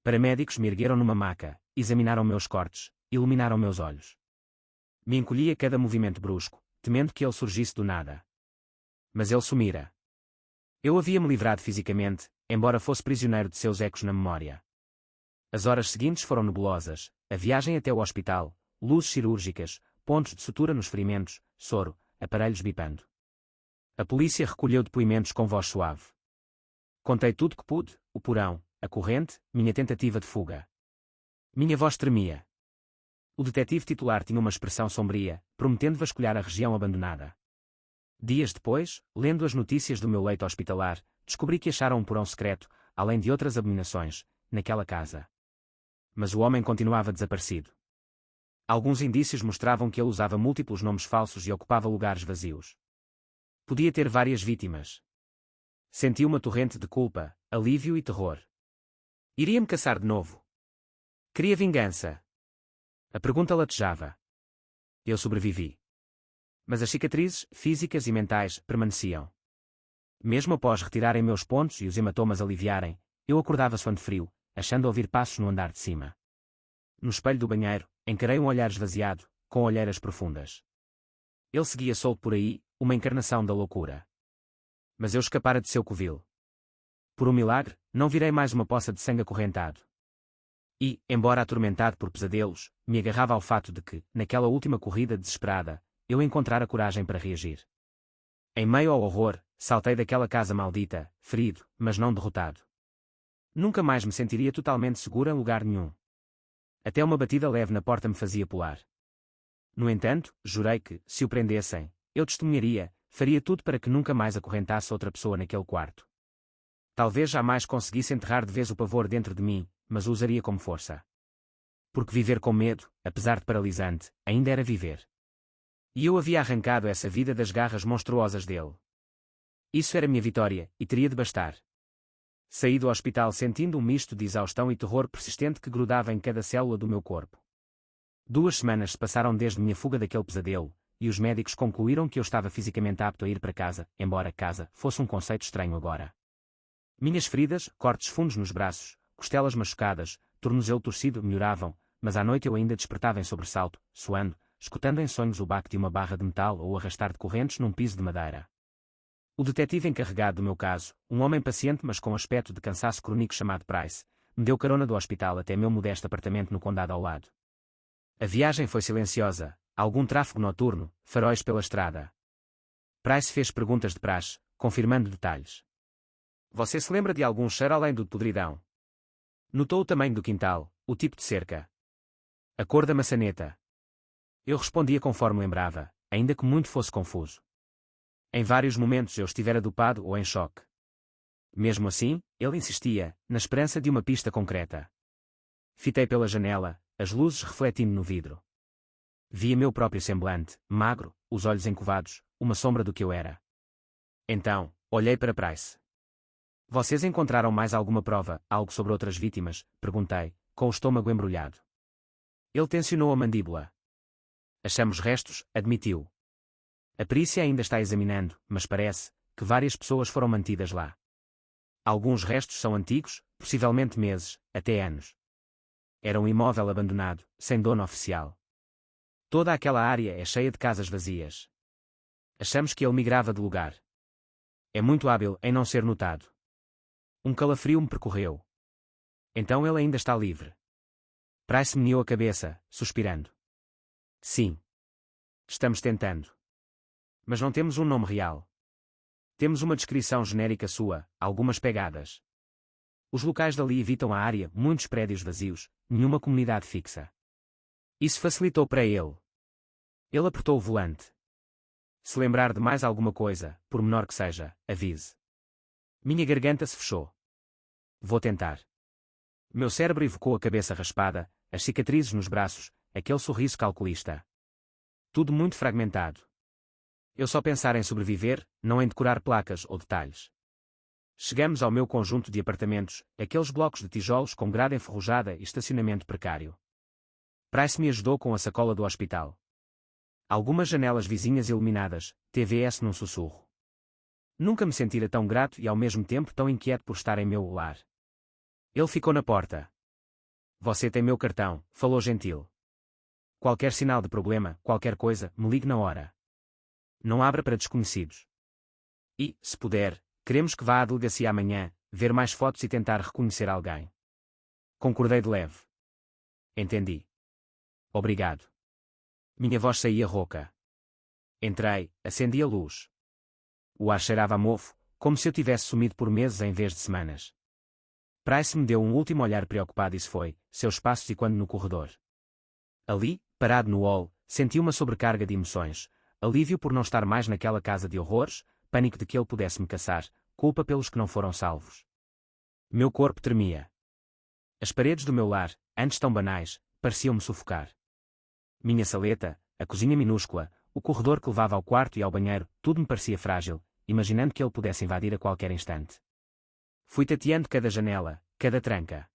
Paramédicos me ergueram numa maca, examinaram meus cortes, iluminaram meus olhos. Me encolhi a cada movimento brusco, temendo que ele surgisse do nada. Mas ele sumira. Eu havia-me livrado fisicamente, embora fosse prisioneiro de seus ecos na memória. As horas seguintes foram nebulosas, a viagem até o hospital, luzes cirúrgicas, pontos de sutura nos ferimentos, soro, aparelhos bipando. A polícia recolheu depoimentos com voz suave. Contei tudo que pude, o porão, a corrente, minha tentativa de fuga. Minha voz tremia. O detetive titular tinha uma expressão sombria, prometendo vasculhar a região abandonada. Dias depois, lendo as notícias do meu leito hospitalar, descobri que acharam um porão secreto, além de outras abominações, naquela casa. Mas o homem continuava desaparecido. Alguns indícios mostravam que ele usava múltiplos nomes falsos e ocupava lugares vazios. Podia ter várias vítimas. Senti uma torrente de culpa, alívio e terror. Iria-me caçar de novo. Queria vingança. A pergunta latejava. Eu sobrevivi. Mas as cicatrizes, físicas e mentais, permaneciam. Mesmo após retirarem meus pontos e os hematomas aliviarem, eu acordava suando frio, achando ouvir passos no andar de cima. No espelho do banheiro, encarei um olhar esvaziado, com olheiras profundas. Ele seguia solto por aí, uma encarnação da loucura. Mas eu escapara de seu covil. Por um milagre, não virei mais uma poça de sangue acorrentado. E, embora atormentado por pesadelos, me agarrava ao fato de que, naquela última corrida desesperada, eu encontrara coragem para reagir. Em meio ao horror, saltei daquela casa maldita, ferido, mas não derrotado. Nunca mais me sentiria totalmente seguro em lugar nenhum. Até uma batida leve na porta me fazia pular. No entanto, jurei que, se o prendessem, eu testemunharia, faria tudo para que nunca mais acorrentasse outra pessoa naquele quarto. Talvez jamais conseguisse enterrar de vez o pavor dentro de mim, mas o usaria como força. Porque viver com medo, apesar de paralisante, ainda era viver. E eu havia arrancado essa vida das garras monstruosas dele. Isso era minha vitória, e teria de bastar. Saí do hospital sentindo um misto de exaustão e terror persistente que grudava em cada célula do meu corpo. 2 semanas se passaram desde minha fuga daquele pesadelo, e os médicos concluíram que eu estava fisicamente apto a ir para casa, embora casa fosse um conceito estranho agora. Minhas feridas, cortes fundos nos braços, costelas machucadas, tornozelo torcido melhoravam, mas à noite eu ainda despertava em sobressalto, suando, escutando em sonhos o baque de uma barra de metal ou o arrastar de correntes num piso de madeira. O detetive encarregado do meu caso, um homem paciente mas com aspecto de cansaço crônico chamado Price, me deu carona do hospital até meu modesto apartamento no condado ao lado. A viagem foi silenciosa, algum tráfego noturno, faróis pela estrada. Price fez perguntas de praxe, confirmando detalhes. Você se lembra de algum cheiro além do de podridão? Notou o tamanho do quintal, o tipo de cerca. A cor da maçaneta. Eu respondia conforme lembrava, ainda que muito fosse confuso. Em vários momentos eu estivera dopado ou em choque. Mesmo assim, ele insistia, na esperança de uma pista concreta. Fitei pela janela, as luzes refletindo no vidro. Via meu próprio semblante, magro, os olhos encovados, uma sombra do que eu era. Então, olhei para Price. Vocês encontraram mais alguma prova, algo sobre outras vítimas? Perguntei, com o estômago embrulhado. Ele tensionou a mandíbula. Achamos restos, admitiu. A perícia ainda está examinando, mas parece que várias pessoas foram mantidas lá. Alguns restos são antigos, possivelmente meses, até anos. Era um imóvel abandonado, sem dono oficial. Toda aquela área é cheia de casas vazias. Achamos que ele migrava de lugar. É muito hábil em não ser notado. Um calafrio me percorreu. Então ele ainda está livre. Price meneou a cabeça, suspirando. Sim. Estamos tentando. Mas não temos um nome real. Temos uma descrição genérica sua, algumas pegadas. Os locais dali evitam a área, muitos prédios vazios, nenhuma comunidade fixa. Isso facilitou para ele. Ele apertou o volante. Se lembrar de mais alguma coisa, por menor que seja, avise. Minha garganta se fechou. Vou tentar. Meu cérebro evocou a cabeça raspada, as cicatrizes nos braços, aquele sorriso calculista. Tudo muito fragmentado. Eu só pensar em sobreviver, não em decorar placas ou detalhes. Chegamos ao meu conjunto de apartamentos, aqueles blocos de tijolos com grade enferrujada e estacionamento precário. Price me ajudou com a sacola do hospital. Algumas janelas vizinhas iluminadas, TVS num sussurro. Nunca me sentira tão grato e ao mesmo tempo tão inquieto por estar em meu lar. Ele ficou na porta. Você tem meu cartão, falou gentil. Qualquer sinal de problema, qualquer coisa, me ligue na hora. Não abra para desconhecidos. E, se puder, queremos que vá à delegacia amanhã, ver mais fotos e tentar reconhecer alguém. Concordei de leve. Entendi. Obrigado. Minha voz saía rouca. Entrei, acendi a luz. O ar cheirava a mofo, como se eu tivesse sumido por meses em vez de semanas. Price me deu um último olhar preocupado e se foi, seus passos e quando no corredor. Ali, parado no hall, senti uma sobrecarga de emoções, alívio por não estar mais naquela casa de horrores, pânico de que ele pudesse me caçar, culpa pelos que não foram salvos. Meu corpo tremia. As paredes do meu lar, antes tão banais, pareciam-me sufocar. Minha saleta, a cozinha minúscula, o corredor que levava ao quarto e ao banheiro, tudo me parecia frágil, imaginando que ele pudesse invadir a qualquer instante. Fui tateando cada janela, cada tranca.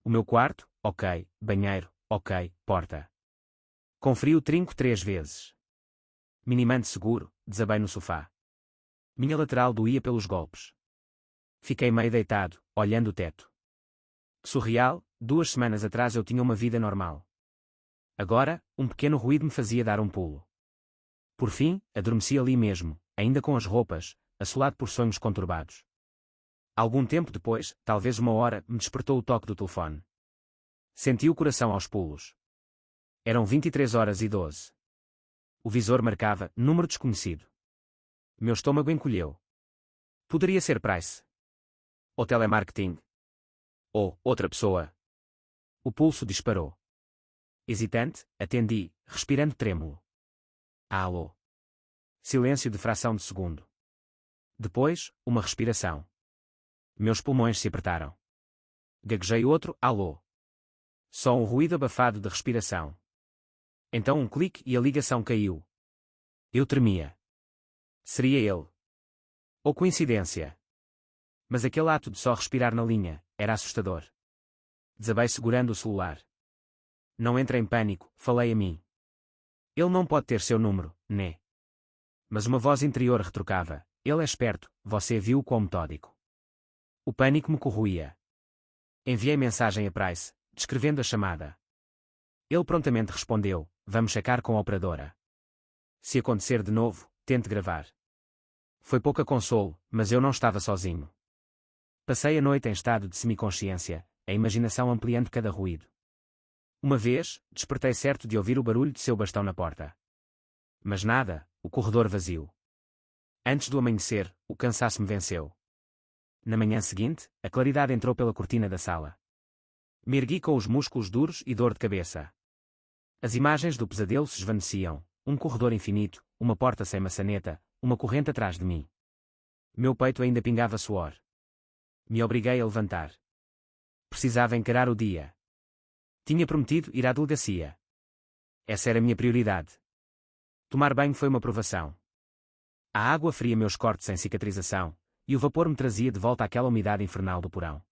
O meu quarto, ok, banheiro, ok, porta. Conferi o trinco 3 vezes. Minimante seguro, desabei no sofá. Minha lateral doía pelos golpes. Fiquei meio deitado, olhando o teto. Surreal, 2 semanas atrás eu tinha uma vida normal. Agora, um pequeno ruído me fazia dar um pulo. Por fim, adormeci ali mesmo, ainda com as roupas, assolado por sonhos conturbados. Algum tempo depois, talvez 1 hora, me despertou o toque do telefone. Senti o coração aos pulos. Eram 23h12. O visor marcava número desconhecido. Meu estômago encolheu. Poderia ser Price. Ou telemarketing. Ou outra pessoa. O pulso disparou. Hesitante, atendi, respirando trêmulo. Alô. Silêncio de fração de segundo. Depois, uma respiração. Meus pulmões se apertaram. Gaguejei outro alô. Só um ruído abafado de respiração. Então um clique e a ligação caiu. Eu tremia. Seria ele. Ou coincidência. Mas aquele ato de só respirar na linha era assustador. Desabei segurando o celular. Não entre em pânico, falei a mim. Ele não pode ter seu número, né? Mas uma voz interior retrucava. Ele é esperto, você viu quão metódico. O pânico me corroía. Enviei mensagem a Price, descrevendo a chamada. Ele prontamente respondeu, vamos checar com a operadora. Se acontecer de novo, tente gravar. Foi pouca consolo, mas eu não estava sozinho. Passei a noite em estado de semiconsciência, a imaginação ampliando cada ruído. Uma vez, despertei certo de ouvir o barulho de seu bastão na porta. Mas nada, o corredor vazio. Antes do amanhecer, o cansaço me venceu. Na manhã seguinte, a claridade entrou pela cortina da sala. Me ergui com os músculos duros e dor de cabeça. As imagens do pesadelo se esvaneciam, um corredor infinito, uma porta sem maçaneta, uma corrente atrás de mim. Meu peito ainda pingava suor. Me obriguei a levantar. Precisava encarar o dia. Tinha prometido ir à delegacia. Essa era a minha prioridade. Tomar banho foi uma provação. A água fria meus cortes sem cicatrização, e o vapor me trazia de volta àquela umidade infernal do porão.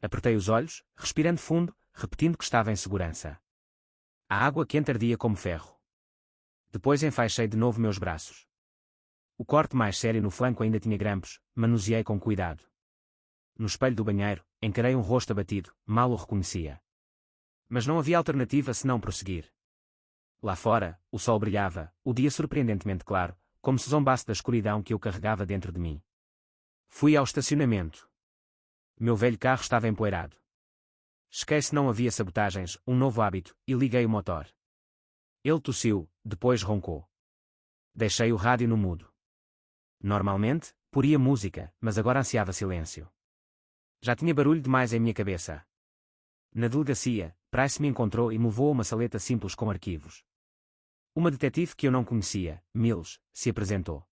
Apertei os olhos, respirando fundo, repetindo que estava em segurança. A água quente ardia como ferro. Depois enfaixei de novo meus braços. O corte mais sério no flanco ainda tinha grampos, manuseei com cuidado. No espelho do banheiro, encarei um rosto abatido, mal o reconhecia. Mas não havia alternativa senão prosseguir. Lá fora, o sol brilhava, o dia surpreendentemente claro, como se zombasse da escuridão que eu carregava dentro de mim. Fui ao estacionamento. Meu velho carro estava empoeirado. Chequei se não havia sabotagens, um novo hábito, e liguei o motor. Ele tossiu, depois roncou. Deixei o rádio no mudo. Normalmente, poria música, mas agora ansiava silêncio. Já tinha barulho demais em minha cabeça. Na delegacia, Price me encontrou e me levou a uma saleta simples com arquivos. Uma detetive que eu não conhecia, Mills, se apresentou.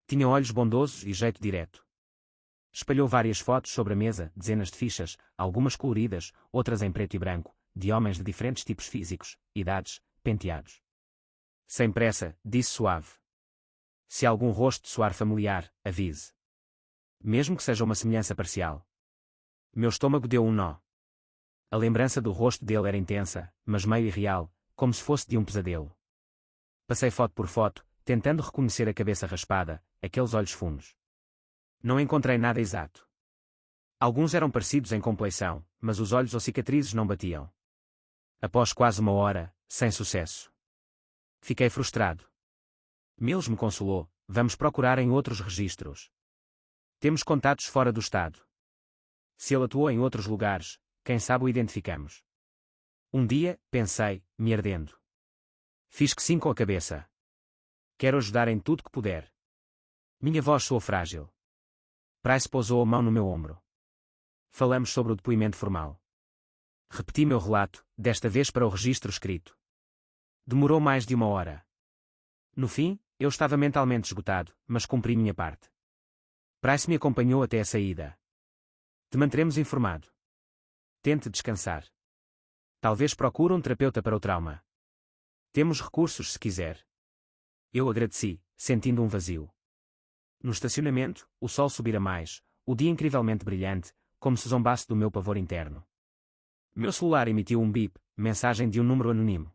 Tinha olhos bondosos e jeito direto. Espalhou várias fotos sobre a mesa, dezenas de fichas, algumas coloridas, outras em preto e branco, de homens de diferentes tipos físicos, idades, penteados. Sem pressa, disse suave. Se algum rosto soar familiar, avise. Mesmo que seja uma semelhança parcial. Meu estômago deu um nó. A lembrança do rosto dele era intensa, mas meio irreal, como se fosse de um pesadelo. Passei foto por foto, tentando reconhecer a cabeça raspada, aqueles olhos fundos. Não encontrei nada exato. Alguns eram parecidos em compleição, mas os olhos ou cicatrizes não batiam. Após quase 1 hora, sem sucesso. Fiquei frustrado. Mills me consolou, vamos procurar em outros registros. Temos contatos fora do estado. Se ele atuou em outros lugares, quem sabe o identificamos. Um dia, pensei, me ardendo. Fiz que sim com a cabeça. Quero ajudar em tudo que puder. Minha voz soou frágil. Price pousou a mão no meu ombro. Falamos sobre o depoimento formal. Repeti meu relato, desta vez para o registro escrito. Demorou mais de 1 hora. No fim, eu estava mentalmente esgotado, mas cumpri minha parte. Price me acompanhou até a saída. Te manteremos informado. Tente descansar. Talvez procure um terapeuta para o trauma. Temos recursos se quiser. Eu agradeci, sentindo um vazio. No estacionamento, o sol subira mais, o dia incrivelmente brilhante, como se zombasse do meu pavor interno. Meu celular emitiu um bip, mensagem de um número anônimo.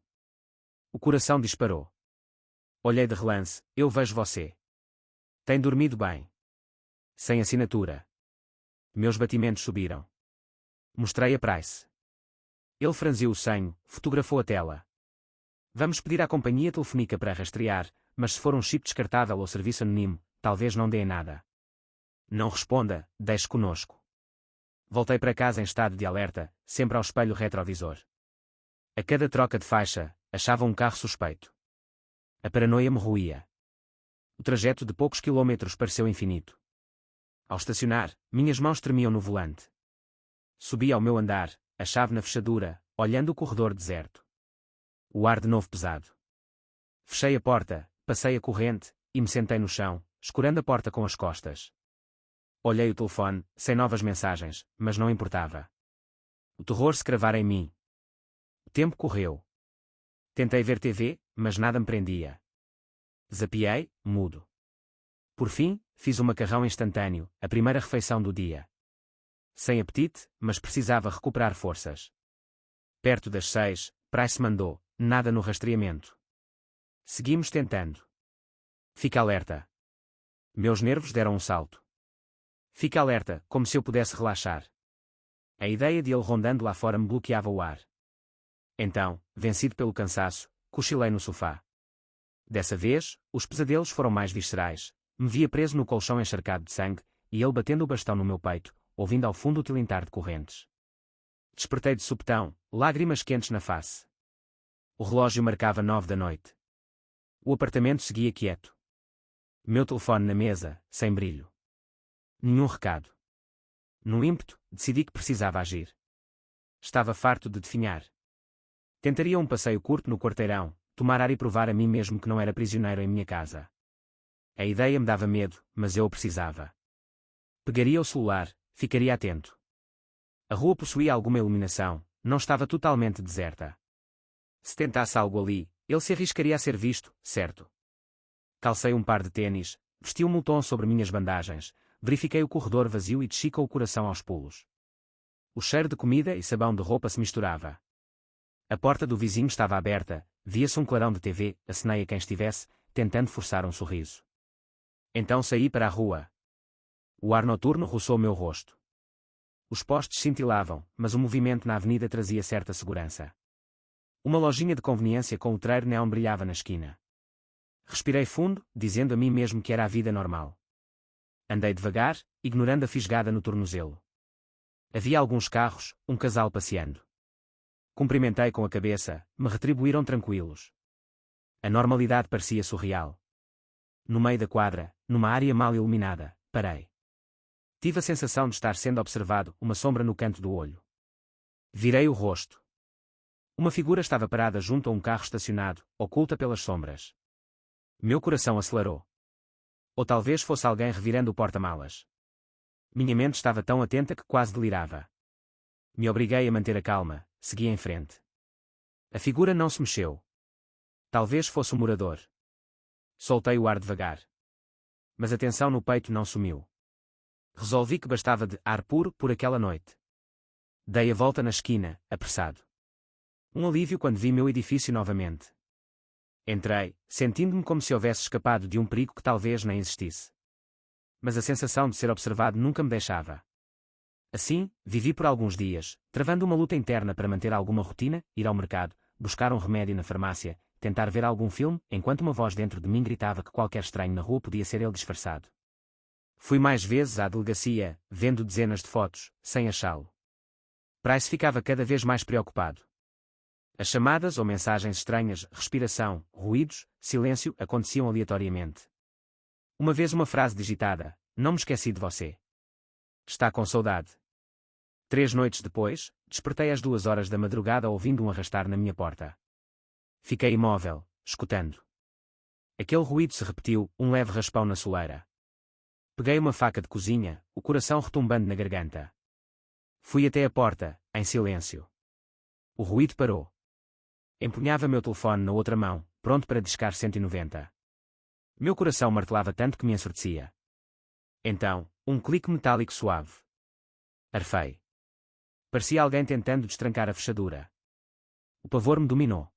O coração disparou. Olhei de relance, eu vejo você. Tem dormido bem. Sem assinatura. Meus batimentos subiram. Mostrei a Price. Ele franziu o senho, fotografou a tela. Vamos pedir à companhia telefónica para rastrear, mas se for um chip descartável ou serviço anónimo, talvez não dê em nada. Não responda, deixe conosco. Voltei para casa em estado de alerta, sempre ao espelho retrovisor. A cada troca de faixa, achava um carro suspeito. A paranoia me roía. O trajeto de poucos quilômetros pareceu infinito. Ao estacionar, minhas mãos tremiam no volante. Subi ao meu andar, a chave na fechadura, olhando o corredor deserto. O ar de novo pesado. Fechei a porta, passei a corrente, e me sentei no chão, escorando a porta com as costas. Olhei o telefone, sem novas mensagens, mas não importava. O terror se cravara em mim. O tempo correu. Tentei ver TV, mas nada me prendia. Zapiei, mudo. Por fim, fiz um macarrão instantâneo, a primeira refeição do dia. Sem apetite, mas precisava recuperar forças. Perto das 6, Price mandou, nada no rastreamento. Seguimos tentando. Fica alerta. Meus nervos deram um salto. Fica alerta, como se eu pudesse relaxar. A ideia de ele rondando lá fora me bloqueava o ar. Então, vencido pelo cansaço, cochilei no sofá. Dessa vez, os pesadelos foram mais viscerais. Me via preso no colchão encharcado de sangue, e ele batendo o bastão no meu peito, ouvindo ao fundo o tilintar de correntes. Despertei de supetão, lágrimas quentes na face. O relógio marcava 9 da noite. O apartamento seguia quieto. Meu telefone na mesa, sem brilho. Nenhum recado. No ímpeto, decidi que precisava agir. Estava farto de definhar. Tentaria um passeio curto no quarteirão, tomar ar e provar a mim mesmo que não era prisioneiro em minha casa. A ideia me dava medo, mas eu o precisava. Pegaria o celular, ficaria atento. A rua possuía alguma iluminação, não estava totalmente deserta. Se tentasse algo ali, ele se arriscaria a ser visto, certo. Calcei um par de tênis, vesti um moletom sobre minhas bandagens, verifiquei o corredor vazio e desci com o coração aos pulos. O cheiro de comida e sabão de roupa se misturava. A porta do vizinho estava aberta, via-se um clarão de TV, acenei a quem estivesse, tentando forçar um sorriso. Então saí para a rua. O ar noturno roçou meu rosto. Os postes cintilavam, mas o movimento na avenida trazia certa segurança. Uma lojinha de conveniência com letreiro neon brilhava na esquina. Respirei fundo, dizendo a mim mesmo que era a vida normal. Andei devagar, ignorando a fisgada no tornozelo. Havia alguns carros, um casal passeando. Cumprimentei com a cabeça, me retribuíram tranquilos. A normalidade parecia surreal. No meio da quadra, numa área mal iluminada, parei. Tive a sensação de estar sendo observado, uma sombra no canto do olho. Virei o rosto. Uma figura estava parada junto a um carro estacionado, oculta pelas sombras. Meu coração acelerou. Ou talvez fosse alguém revirando o porta-malas. Minha mente estava tão atenta que quase delirava. Me obriguei a manter a calma, segui em frente. A figura não se mexeu. Talvez fosse um morador. Soltei o ar devagar. Mas a tensão no peito não sumiu. Resolvi que bastava de ar puro por aquela noite. Dei a volta na esquina, apressado. Um alívio quando vi meu edifício novamente. Entrei, sentindo-me como se houvesse escapado de um perigo que talvez nem existisse. Mas a sensação de ser observado nunca me deixava. Assim, vivi por alguns dias, travando uma luta interna para manter alguma rotina, ir ao mercado, buscar um remédio na farmácia, tentar ver algum filme, enquanto uma voz dentro de mim gritava que qualquer estranho na rua podia ser ele disfarçado. Fui mais vezes à delegacia, vendo dezenas de fotos, sem achá-lo. Price ficava cada vez mais preocupado. As chamadas ou mensagens estranhas, respiração, ruídos, silêncio aconteciam aleatoriamente. Uma vez uma frase digitada: "Não me esqueci de você. Está com saudade." 3 noites depois, despertei às 2 horas da madrugada ouvindo um arrastar na minha porta. Fiquei imóvel, escutando. Aquele ruído se repetiu, um leve raspão na soleira. Peguei uma faca de cozinha, o coração retumbando na garganta. Fui até a porta, em silêncio. O ruído parou. Empunhava meu telefone na outra mão, pronto para discar 190. Meu coração martelava tanto que me ensurdecia. Então, um clique metálico suave. Arfei. Parecia alguém tentando destrancar a fechadura. O pavor me dominou.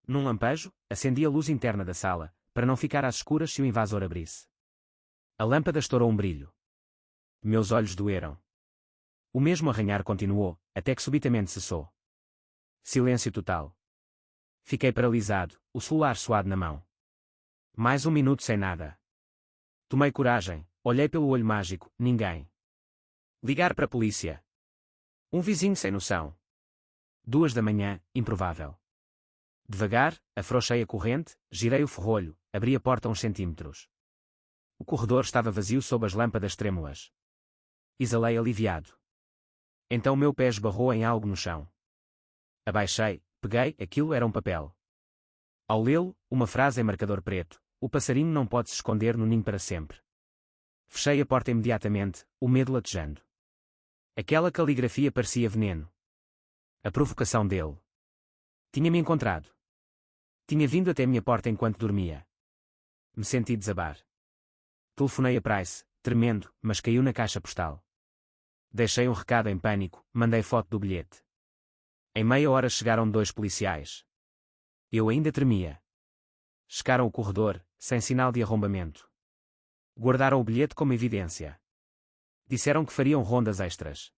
Num lampejo, acendi a luz interna da sala, para não ficar às escuras se o invasor abrisse. A lâmpada estourou um brilho. Meus olhos doeram. O mesmo arranhar continuou, até que subitamente cessou. Silêncio total. Fiquei paralisado, o celular suado na mão. Mais um minuto sem nada. Tomei coragem, olhei pelo olho mágico, ninguém. Ligar para a polícia. Um vizinho sem noção. 2 da manhã, improvável. Devagar, afrouxei a corrente, girei o ferrolho, abri a porta uns centímetros. O corredor estava vazio sob as lâmpadas trêmulas. Exalei aliviado. Então meu pé esbarrou em algo no chão. Abaixei, peguei, aquilo era um papel. Ao lê-lo, uma frase em marcador preto: o passarinho não pode se esconder no ninho para sempre. Fechei a porta imediatamente, o medo latejando. Aquela caligrafia parecia veneno. A provocação dele. Tinha-me encontrado. Tinha vindo até a minha porta enquanto dormia. Me senti desabar. Telefonei a Price, tremendo, mas caiu na caixa postal. Deixei um recado em pânico, mandei foto do bilhete. Em meia hora chegaram 2 policiais. Eu ainda tremia. Chegaram o corredor, sem sinal de arrombamento. Guardaram o bilhete como evidência. Disseram que fariam rondas extras.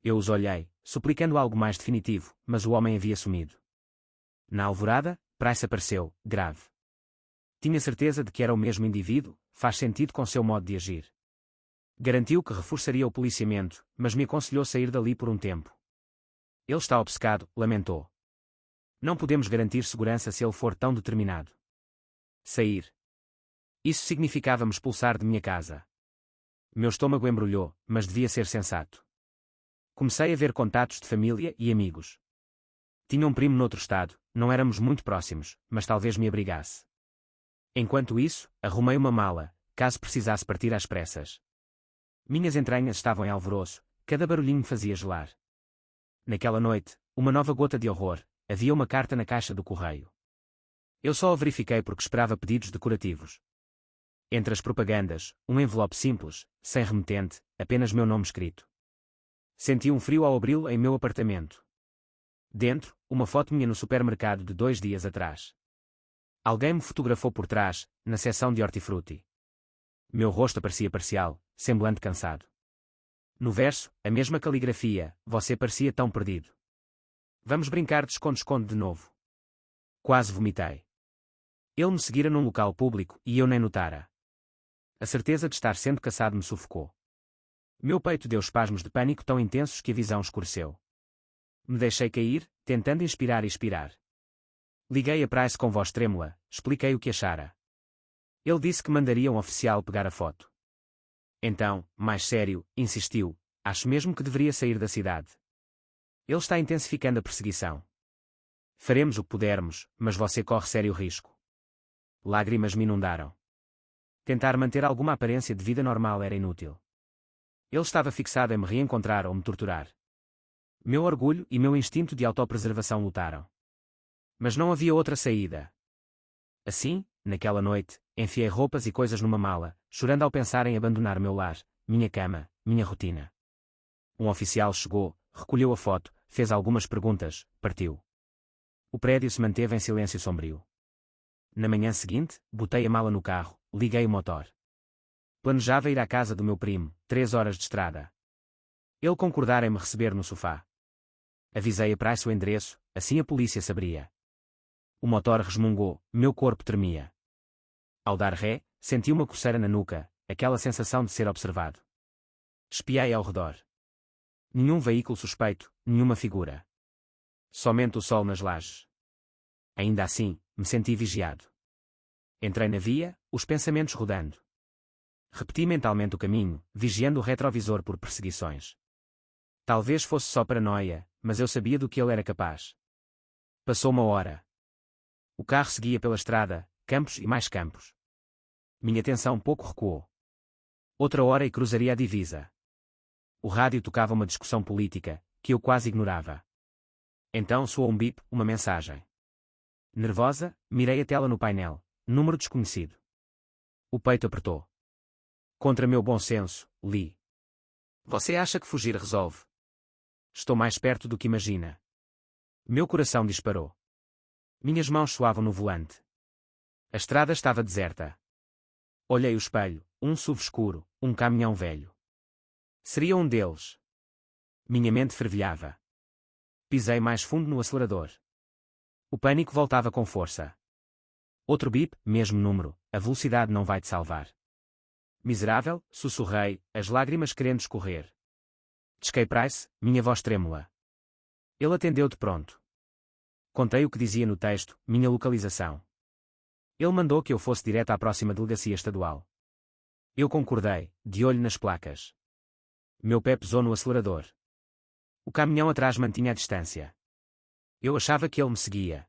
Eu os olhei, suplicando algo mais definitivo, mas o homem havia sumido. Na alvorada, Price apareceu, grave. Tinha certeza de que era o mesmo indivíduo, faz sentido com seu modo de agir. Garantiu que reforçaria o policiamento, mas me aconselhou sair dali por um tempo. Ele está obcecado, lamentou. Não podemos garantir segurança se ele for tão determinado. Sair. Isso significava me expulsar de minha casa. Meu estômago embrulhou, mas devia ser sensato. Comecei a ver contatos de família e amigos. Tinha um primo noutro estado, não éramos muito próximos, mas talvez me abrigasse. Enquanto isso, arrumei uma mala, caso precisasse partir às pressas. Minhas entranhas estavam em alvoroço, cada barulhinho me fazia gelar. Naquela noite, uma nova gota de horror, havia uma carta na caixa do correio. Eu só a verifiquei porque esperava pedidos decorativos. Entre as propagandas, um envelope simples, sem remetente, apenas meu nome escrito. Senti um frio ao abri-lo em meu apartamento. Dentro, uma foto minha no supermercado de 2 dias atrás. Alguém me fotografou por trás, na seção de hortifruti. Meu rosto aparecia parcial, semblante cansado. No verso, a mesma caligrafia: você parecia tão perdido. Vamos brincar de esconde-esconde de novo. Quase vomitei. Ele me seguira num local público e eu nem notara. A certeza de estar sendo caçado me sufocou. Meu peito deu espasmos de pânico tão intensos que a visão escureceu. Me deixei cair, tentando inspirar e expirar. Liguei a Price com voz trêmula, expliquei o que achara. Ele disse que mandaria um oficial pegar a foto. Então, mais sério, insistiu: acho mesmo que deveria sair da cidade. Ele está intensificando a perseguição. Faremos o que pudermos, mas você corre sério risco. Lágrimas me inundaram. Tentar manter alguma aparência de vida normal era inútil. Ele estava fixado em me reencontrar ou me torturar. Meu orgulho e meu instinto de autopreservação lutaram. Mas não havia outra saída. Assim, naquela noite, enfiei roupas e coisas numa mala, chorando ao pensar em abandonar meu lar, minha cama, minha rotina. Um oficial chegou, recolheu a foto, fez algumas perguntas, partiu. O prédio se manteve em silêncio sombrio. Na manhã seguinte, botei a mala no carro, liguei o motor. Planejava ir à casa do meu primo, 3 horas de estrada. Ele concordara em me receber no sofá. Avisei a Price o endereço, assim a polícia saberia. O motor resmungou, meu corpo tremia. Ao dar ré, senti uma coceira na nuca, aquela sensação de ser observado. Espiei ao redor. Nenhum veículo suspeito, nenhuma figura. Somente o sol nas lajes. Ainda assim, me senti vigiado. Entrei na via, os pensamentos rodando. Repeti mentalmente o caminho, vigiando o retrovisor por perseguições. Talvez fosse só paranoia, mas eu sabia do que ele era capaz. Passou uma hora. O carro seguia pela estrada, campos e mais campos. Minha atenção pouco recuou. Outra hora e cruzaria a divisa. O rádio tocava uma discussão política, que eu quase ignorava. Então soou um bip, uma mensagem. Nervosa, mirei a tela no painel. Número desconhecido. O peito apertou. Contra meu bom senso, li. Você acha que fugir resolve? Estou mais perto do que imagina. Meu coração disparou. Minhas mãos suavam no volante. A estrada estava deserta. Olhei o espelho, um SUV escuro, um caminhão velho. Seria um deles. Minha mente fervilhava. Pisei mais fundo no acelerador. O pânico voltava com força. Outro bip, mesmo número, a velocidade não vai te salvar. Miserável, sussurrei, as lágrimas querendo escorrer. Disquei Price, minha voz trêmula. Ele atendeu de pronto. Contei o que dizia no texto, minha localização. Ele mandou que eu fosse direto à próxima delegacia estadual. Eu concordei, de olho nas placas. Meu pé pesou no acelerador. O caminhão atrás mantinha a distância. Eu achava que ele me seguia.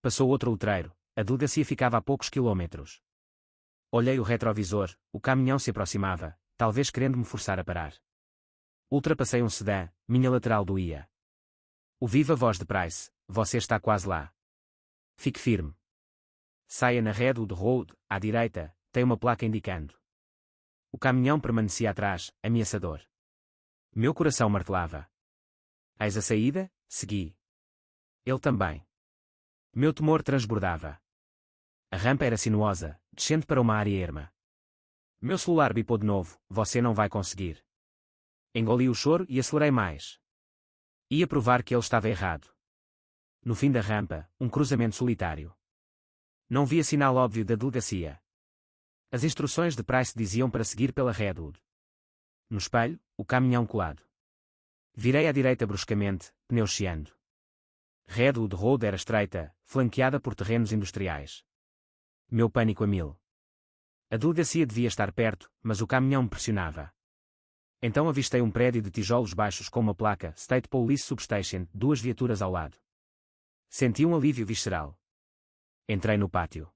Passou outro letreiro, a delegacia ficava a poucos quilômetros. Olhei o retrovisor, o caminhão se aproximava, talvez querendo me forçar a parar. Ultrapassei um sedã, minha lateral doía. Ouvi a voz de Price, você está quase lá. Fique firme. Saia na Redwood Road, à direita, tem uma placa indicando. O caminhão permanecia atrás, ameaçador. Meu coração martelava. Eis a saída? Segui. Ele também. Meu temor transbordava. A rampa era sinuosa, descendo para uma área erma. Meu celular bipou de novo, você não vai conseguir. Engoli o choro e acelerei mais. Ia provar que ele estava errado. No fim da rampa, um cruzamento solitário. Não via sinal óbvio da delegacia. As instruções de Price diziam para seguir pela Redwood. No espelho, o caminhão colado. Virei à direita bruscamente, pneus chiando. Redwood Road era estreita, flanqueada por terrenos industriais. Meu pânico a mil. A delegacia devia estar perto, mas o caminhão me pressionava. Então avistei um prédio de tijolos baixos com uma placa State Police Substation, duas viaturas ao lado. Senti um alívio visceral. Entrei no pátio.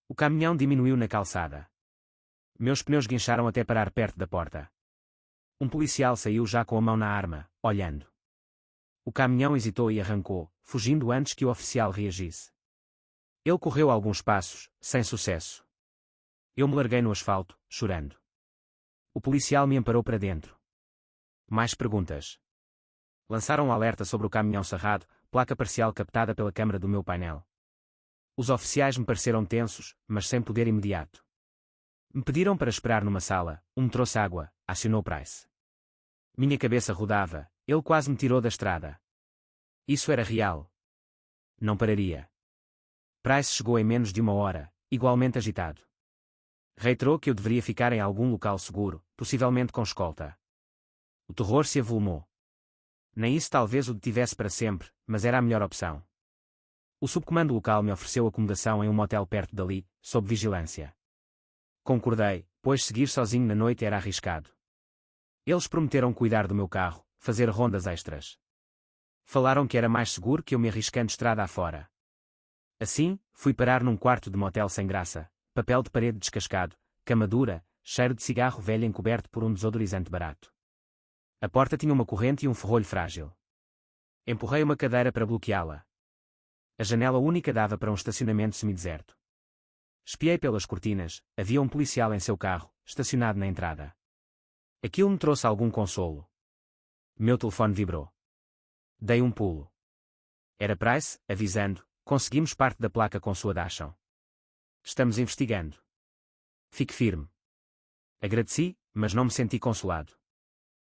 O caminhão diminuiu na calçada. Meus pneus guincharam até parar perto da porta. Um policial saiu já com a mão na arma, olhando. O caminhão hesitou e arrancou, fugindo antes que o oficial reagisse. Ele correu alguns passos, sem sucesso. Eu me larguei no asfalto, chorando. O policial me amparou para dentro. Mais perguntas. Lançaram um alerta sobre o caminhão sarrado, placa parcial captada pela câmara do meu painel. Os oficiais me pareceram tensos, mas sem poder imediato. Me pediram para esperar numa sala, me trouxe água, acionou Price. Minha cabeça rodava, ele quase me tirou da estrada. Isso era real. Não pararia. Price chegou em menos de uma hora, igualmente agitado. Reiterou que eu deveria ficar em algum local seguro, possivelmente com escolta. O terror se avolumou. Nem isso talvez o detivesse para sempre, mas era a melhor opção. O subcomando local me ofereceu acomodação em um motel perto dali, sob vigilância. Concordei, pois seguir sozinho na noite era arriscado. Eles prometeram cuidar do meu carro, fazer rondas extras. Falaram que era mais seguro que eu me arriscando estrada afora. Assim, fui parar num quarto de motel sem graça, papel de parede descascado, cama dura, cheiro de cigarro velho encoberto por um desodorizante barato. A porta tinha uma corrente e um ferrolho frágil. Empurrei uma cadeira para bloqueá-la. A janela única dava para um estacionamento semideserto. Espiei pelas cortinas, havia um policial em seu carro, estacionado na entrada. Aquilo me trouxe algum consolo. Meu telefone vibrou. Dei um pulo. Era Price, avisando, conseguimos parte da placa com sua Dachshund. Estamos investigando. Fique firme. Agradeci, mas não me senti consolado.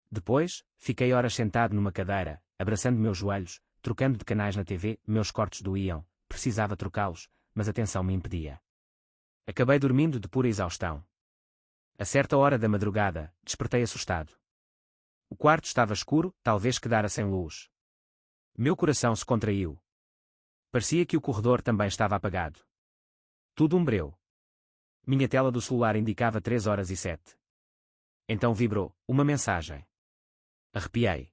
Depois, fiquei horas sentado numa cadeira, abraçando meus joelhos, trocando de canais na TV, meus cortes doíam, precisava trocá-los, mas a tensão me impedia. Acabei dormindo de pura exaustão. A certa hora da madrugada, despertei assustado. O quarto estava escuro, talvez quedara sem luz. Meu coração se contraiu. Parecia que o corredor também estava apagado. Tudo umbreu. Minha tela do celular indicava 3h07. Então vibrou, uma mensagem. Arrepiei.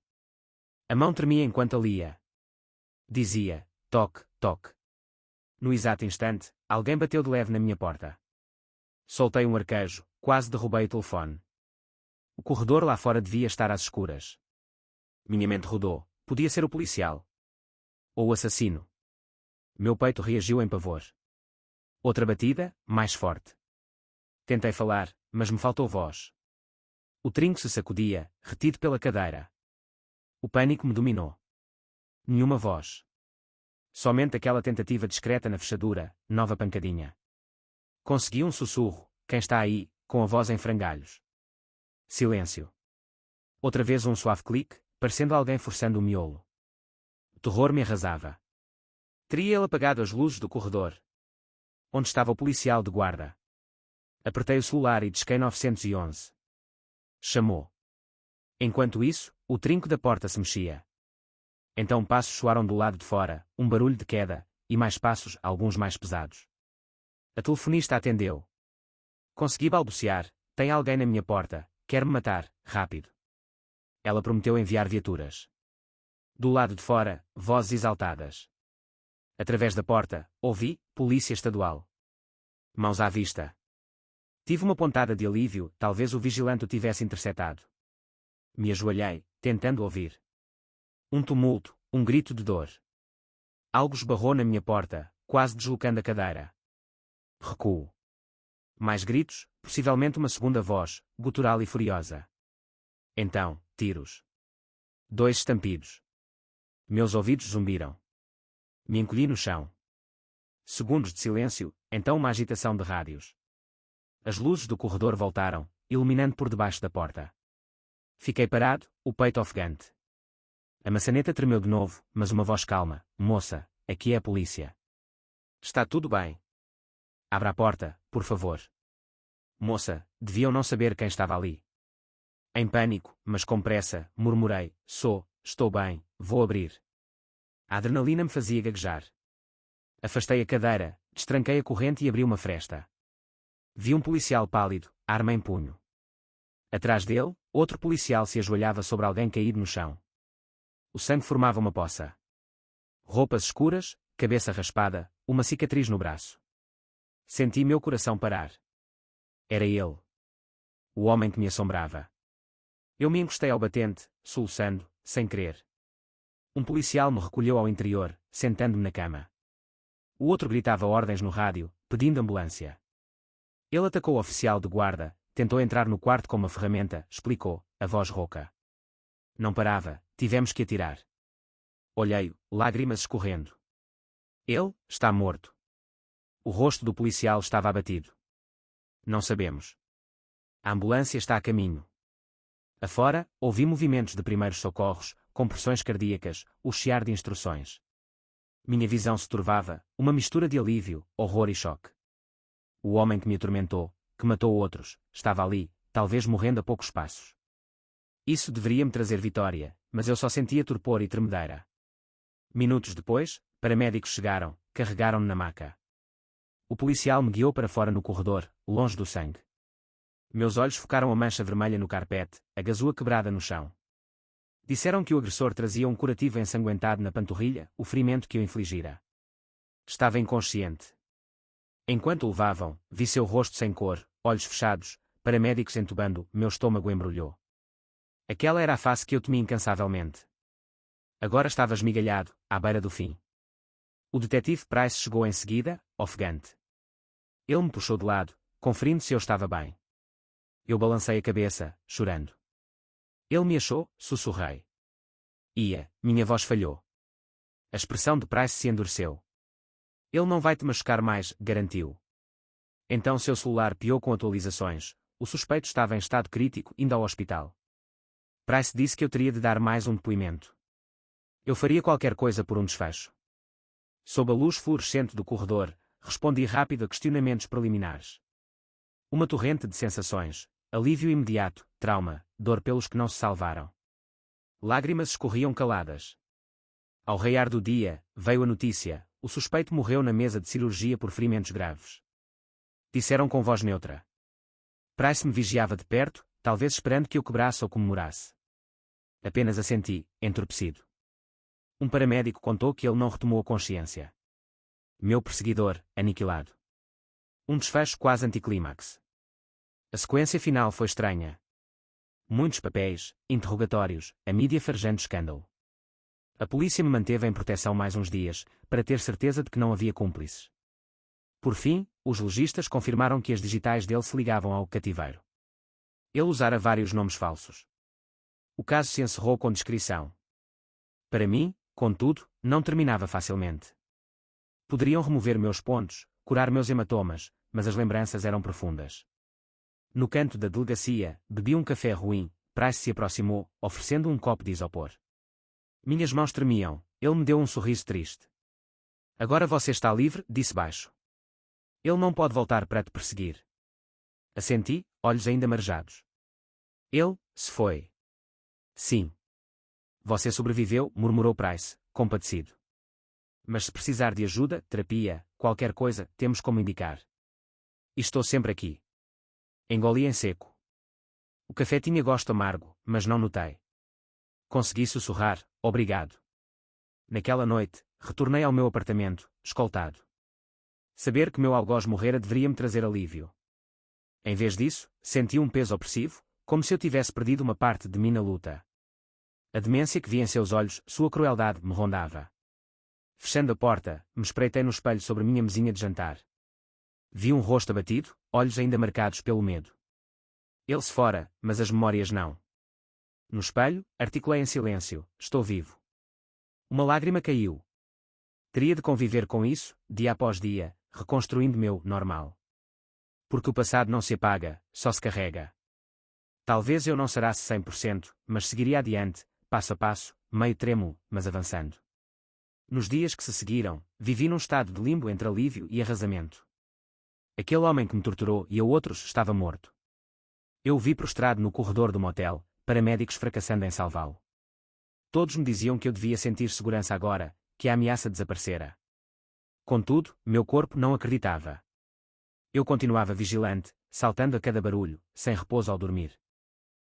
A mão tremia enquanto a lia. Dizia, toque, toque. No exato instante, alguém bateu de leve na minha porta. Soltei um arquejo, quase derrubei o telefone. O corredor lá fora devia estar às escuras. Minha mente rodou, podia ser o policial. Ou o assassino. Meu peito reagiu em pavor. Outra batida, mais forte. Tentei falar, mas me faltou voz. O trinco se sacudia, retido pela cadeira. O pânico me dominou. Nenhuma voz. Somente aquela tentativa discreta na fechadura, nova pancadinha. Consegui um sussurro, quem está aí, com a voz em frangalhos. Silêncio. Outra vez um suave clique, parecendo alguém forçando o miolo. O terror me arrasava. Teria ele apagado as luzes do corredor? Onde estava o policial de guarda? Apertei o celular e disquei 911. Chamou. Enquanto isso, o trinco da porta se mexia. Então passos soaram do lado de fora, um barulho de queda, e mais passos, alguns mais pesados. A telefonista atendeu. Consegui balbuciar: tem alguém na minha porta, quer me matar, rápido. Ela prometeu enviar viaturas. Do lado de fora, vozes exaltadas. Através da porta, ouvi: Polícia Estadual. Mãos à vista. Tive uma pontada de alívio, talvez o vigilante o tivesse interceptado. Me ajoelhei, tentando ouvir. Um tumulto, um grito de dor. Algo esbarrou na minha porta, quase deslocando a cadeira. Recuo. Mais gritos, possivelmente uma segunda voz, gutural e furiosa. Então, tiros. 2 estampidos. Meus ouvidos zumbiram. Me encolhi no chão. Segundos de silêncio, então uma agitação de rádios. As luzes do corredor voltaram, iluminando por debaixo da porta. Fiquei parado, o peito ofegante. A maçaneta tremeu de novo, mas uma voz calma: moça, aqui é a polícia. Está tudo bem. Abra a porta, por favor. Moça, deviam não saber quem estava ali. Em pânico, mas com pressa, murmurei: estou bem, vou abrir. A adrenalina me fazia gaguejar. Afastei a cadeira, destranquei a corrente e abri uma fresta. Vi um policial pálido, arma em punho. Atrás dele, outro policial se ajoelhava sobre alguém caído no chão. O sangue formava uma poça. Roupas escuras, cabeça raspada, uma cicatriz no braço. Senti meu coração parar. Era ele. O homem que me assombrava. Eu me encostei ao batente, soluçando, sem querer. Um policial me recolheu ao interior, sentando-me na cama. O outro gritava ordens no rádio, pedindo ambulância. Ele atacou o oficial de guarda, tentou entrar no quarto com uma ferramenta, explicou, a voz rouca. Não parava, tivemos que atirar. Olhei-o, lágrimas escorrendo. Ele está morto. O rosto do policial estava abatido. Não sabemos. A ambulância está a caminho. Afora, ouvi movimentos de primeiros socorros, compressões cardíacas, o chiar de instruções. Minha visão se turvava, uma mistura de alívio, horror e choque. O homem que me atormentou, que matou outros, estava ali, talvez morrendo a poucos passos. Isso deveria me trazer vitória, mas eu só sentia torpor e tremedeira. Minutos depois, paramédicos chegaram, carregaram-me na maca. O policial me guiou para fora no corredor, longe do sangue. Meus olhos focaram a mancha vermelha no carpete, a gazua quebrada no chão. Disseram que o agressor trazia um curativo ensanguentado na panturrilha, o ferimento que eu infligira. Estava inconsciente. Enquanto o levavam, vi seu rosto sem cor, olhos fechados, paramédicos entubando, meu estômago embrulhou. Aquela era a face que eu temia incansavelmente. Agora estava esmigalhado, à beira do fim. O detetive Price chegou em seguida, ofegante. Ele me puxou de lado, conferindo se eu estava bem. Eu balancei a cabeça, chorando. Ele me achou, sussurrei. Minha voz falhou. A expressão de Price se endureceu. Ele não vai te machucar mais, garantiu. Então seu celular piou com atualizações, o suspeito estava em estado crítico, indo ao hospital. Price disse que eu teria de dar mais um depoimento. Eu faria qualquer coisa por um desfecho. Sob a luz fluorescente do corredor, respondi rápido a questionamentos preliminares. Uma torrente de sensações, alívio imediato, trauma, dor pelos que não se salvaram. Lágrimas escorriam caladas. Ao raiar do dia, veio a notícia: o suspeito morreu na mesa de cirurgia por ferimentos graves. Disseram com voz neutra. Price me vigiava de perto, talvez esperando que eu quebrasse ou comemorasse. Apenas assenti, entorpecido. Um paramédico contou que ele não retomou a consciência. Meu perseguidor, aniquilado. Um desfecho quase anticlímax. A sequência final foi estranha. Muitos papéis, interrogatórios, a mídia farejando escândalo. A polícia me manteve em proteção mais uns dias, para ter certeza de que não havia cúmplices. Por fim, os legistas confirmaram que as digitais dele se ligavam ao cativeiro. Ele usara vários nomes falsos. O caso se encerrou com discrição. Para mim, contudo, não terminava facilmente. Poderiam remover meus pontos, curar meus hematomas, mas as lembranças eram profundas. No canto da delegacia, bebi um café ruim, Price se aproximou, oferecendo um copo de isopor. Minhas mãos tremiam, ele me deu um sorriso triste. Agora você está livre, disse baixo. Ele não pode voltar para te perseguir. Assenti, olhos ainda marejados. Ele, se foi. Sim. Você sobreviveu, murmurou Price, compadecido. Mas se precisar de ajuda, terapia, qualquer coisa, temos como indicar. E estou sempre aqui. Engoli em seco. O café tinha gosto amargo, mas não notei. Consegui sussurrar, obrigado. Naquela noite, retornei ao meu apartamento, escoltado. Saber que meu algoz morrera deveria me trazer alívio. Em vez disso, senti um peso opressivo, como se eu tivesse perdido uma parte de mim na luta. A demência que vi em seus olhos, sua crueldade, me rondava. Fechando a porta, me espreitei no espelho sobre minha mesinha de jantar. Vi um rosto abatido, olhos ainda marcados pelo medo. Ele se fora, mas as memórias não. No espelho, articulei em silêncio, estou vivo. Uma lágrima caiu. Teria de conviver com isso, dia após dia, reconstruindo meu normal. Porque o passado não se apaga, só se carrega. Talvez eu não sarasse 100%, mas seguiria adiante, passo a passo, meio trêmulo, mas avançando. Nos dias que se seguiram, vivi num estado de limbo entre alívio e arrasamento. Aquele homem que me torturou e a outros estava morto. Eu o vi prostrado no corredor do motel, paramédicos fracassando em salvá-lo. Todos me diziam que eu devia sentir segurança agora, que a ameaça desaparecera. Contudo, meu corpo não acreditava. Eu continuava vigilante, saltando a cada barulho, sem repouso ao dormir.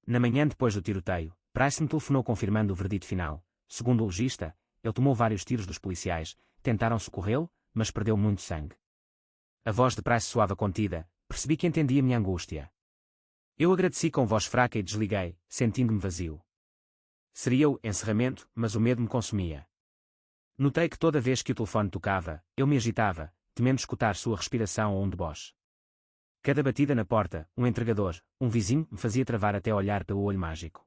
Na manhã depois do tiroteio, Price me telefonou confirmando o verdito final. Segundo o legista, ele tomou vários tiros dos policiais, tentaram socorrê-lo, mas perdeu muito sangue. A voz de Price soava contida, percebi que entendia minha angústia. Eu agradeci com voz fraca e desliguei, sentindo-me vazio. Seria o encerramento, mas o medo me consumia. Notei que toda vez que o telefone tocava, eu me agitava, temendo escutar sua respiração ou um deboche. Cada batida na porta, um entregador, um vizinho, me fazia travar até olhar pelo olho mágico.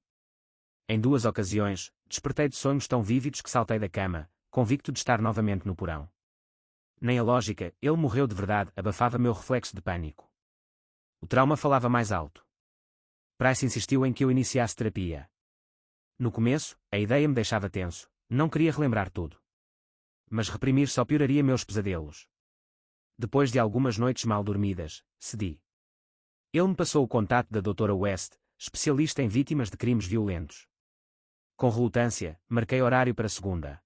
Em 2 ocasiões, despertei de sonhos tão vívidos que saltei da cama, convicto de estar novamente no porão. Nem a lógica, ele morreu de verdade, abafava meu reflexo de pânico. O trauma falava mais alto. Price insistiu em que eu iniciasse terapia. No começo, a ideia me deixava tenso, não queria relembrar tudo. Mas reprimir só pioraria meus pesadelos. Depois de algumas noites mal dormidas, cedi. Ele me passou o contato da Dra. West, especialista em vítimas de crimes violentos. Com relutância, marquei horário para segunda.